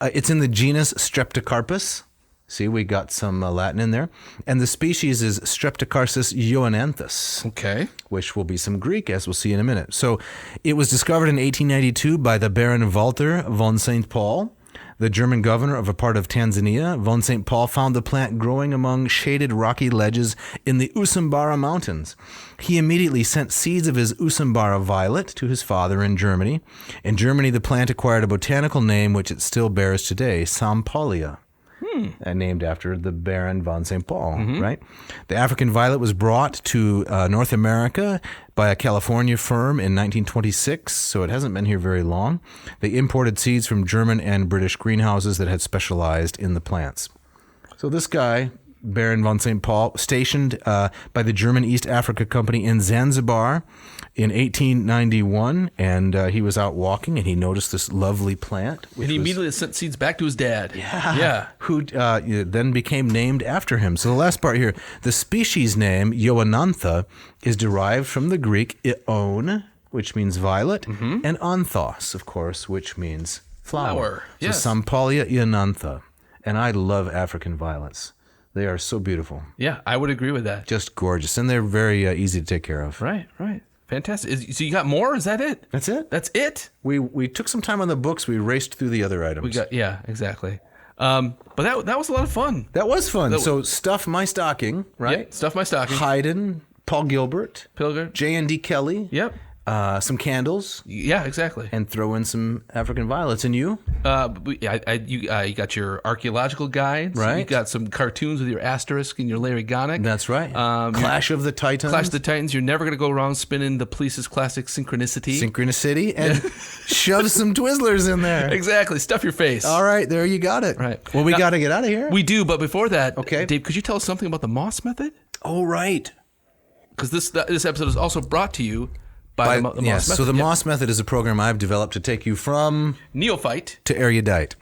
It's in the genus Streptocarpus. See, we got some Latin in there. And the species is Streptocarpus ioananthus. Okay. Which will be some Greek, as we'll see in a minute. So it was discovered in 1892 by the Baron Walter von St. Paul, the German governor of a part of Tanzania. Von St. Paul found the plant growing among shaded rocky ledges in the Usambara Mountains. He immediately sent seeds of his Usambara violet to his father in Germany. In Germany, the plant acquired a botanical name which it still bears today, Sampaulia. Named after the Baron von St. Paul, right? The African violet was brought to North America by a California firm in 1926, so it hasn't been here very long. They imported seeds from German and British greenhouses that had specialized in the plants. So this guy, Baron von St. Paul, stationed by the German East Africa Company in Zanzibar in 1891, and he was out walking, and he noticed this lovely plant. And he immediately sent seeds back to his dad. Yeah. Who then became named after him. So the last part here, the species name, Ioanantha, is derived from the Greek ion, which means violet, and anthos, of course, which means flower. Yes. So Sampalia ianantha. And I love African violets. They are so beautiful. Yeah, I would agree with that. Just gorgeous. And they're very easy to take care of. Right. Fantastic. So you got more? Is that it? That's it. That's it? We took some time on the books. We raced through the other items. Yeah, exactly. But that was a lot of fun. That was fun. So Stuff My Stocking, right? Yep, Stuff My Stocking. Haydn, Paul Gilbert. Pilger. J&D Kelly. Yep. Some candles. Yeah, exactly. And throw in some African violets. And you? You got your archaeological guides. Right. You got some cartoons with your asterisk and your Larry Gonick. That's right. Clash of the Titans. Clash of the Titans. You're never going to go wrong spinning the Police's classic Synchronicity. Synchronicity. And shove some Twizzlers in there. Exactly. Stuff your face. All right. There you got it. Right. Well, we got to get out of here. We do, but before that, okay. Dave, could you tell us something about the Moss method? Oh, right. Because this episode is also brought to you by the Moss method. So the Moss method is a program I've developed to take you from neophyte to erudite.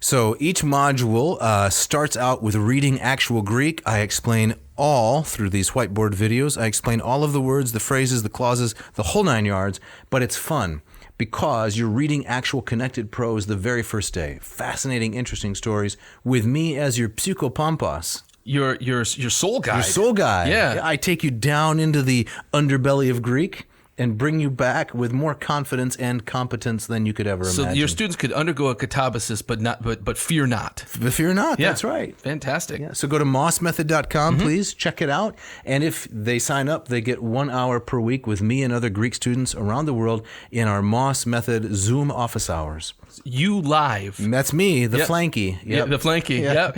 So each module starts out with reading actual Greek. I explain all through these whiteboard videos. I explain all of the words, the phrases, the clauses, the whole 9 yards, but it's fun because you're reading actual connected prose the very first day. Fascinating, interesting stories with me as your psychopampas. Your soul guide. Your soul guide. Yeah. I take you down into the underbelly of Greek and bring you back with more confidence and competence than you could ever imagine. So your students could undergo a catabasis, but fear not. But fear not. Yeah. That's right. Fantastic. Yeah. So go to mossmethod.com, please. Check it out. And if they sign up, they get 1 hour per week with me and other Greek students around the world in our Moss Method Zoom office hours. You live. And that's me, the flanky. Yep. Yeah, the flanky. Yep.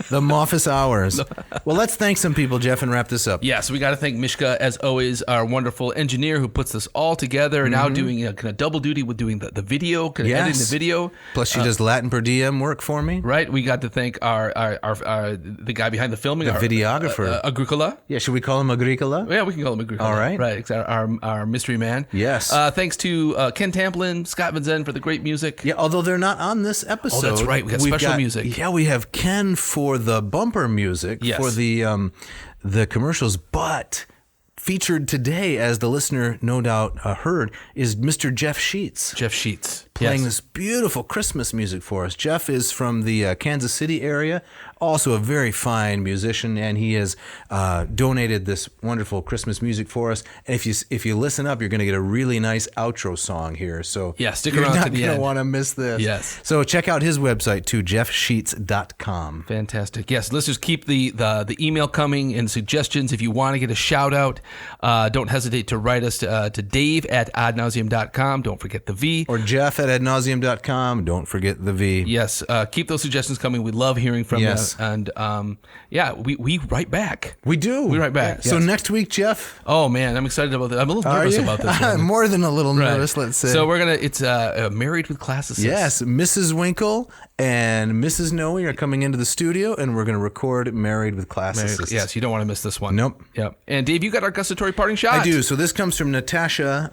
The Moffus hours. Well, let's thank some people, Jeff, and wrap this up. Yeah, so we got to thank Mishka, as always, our wonderful engineer who puts this all together and now doing kind of double duty with doing the video, kind of editing the video. Plus, she does Latin per diem work for me. Right. We got to thank our the guy behind the filming, the videographer, Agricola. Yeah, should we call him Agricola? Yeah, we can call him Agricola. All right. Right. Our mystery man. Yes. Thanks to Ken Tamplin, Scott Van Zen for the great music. Yeah, although they're not on this episode. Oh, that's right. We got special music. Yeah, we have Ken for the bumper music for the commercials, but featured today, as the listener no doubt heard, is Mr. Jeff Sheets. Jeff Sheets. Playing this beautiful Christmas music for us. Jeff is from the Kansas City area, also a very fine musician, and he has donated this wonderful Christmas music for us. And if you listen up, you're going to get a really nice outro song here. So yeah, stick around to the end. You're not going to want to miss this. Yes. So check out his website too, jeffsheets.com. Fantastic. Yes, listeners, keep the email coming and suggestions. If you want to get a shout out, don't hesitate to write us to dave@adnauseam.com. Don't forget the V. Or jeff@adnauseam.com. Don't forget the V. Yes. Keep those suggestions coming. We love hearing from you. And we write back. We do. We write back. Yes. So next week, Jeff. Oh man, I'm excited about that. I'm a little nervous about this one. More than a little nervous, let's say. So it's Married with Classicists. Yes, Mrs. Winkle and Mrs. Noe are coming into the studio, and we're going to record Married with Classicists. Yes, you don't want to miss this one. Nope. Yep. And Dave, you got our gustatory parting shot. I do. So this comes from Natasha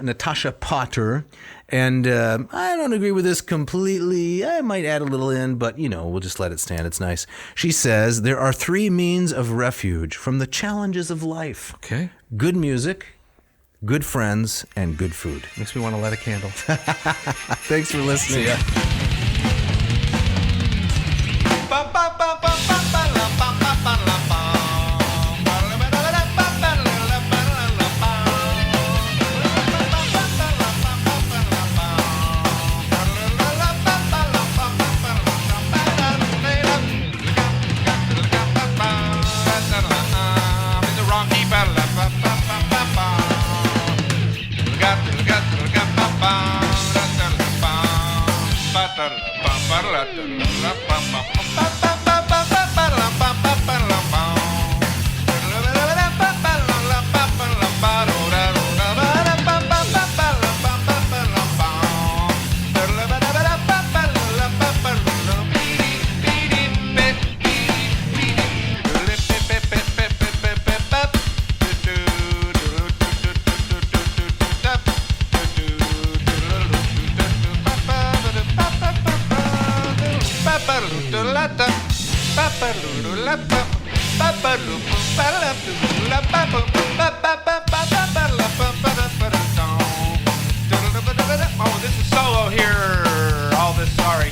Potter. And I don't agree with this completely. I might add a little in, but, we'll just let it stand. It's nice. She says, there are 3 means of refuge from the challenges of life. Okay. Good music, good friends, and good food. Makes me want to light a candle. Thanks for listening. See ya. Oh, this is solo here. All this, sorry.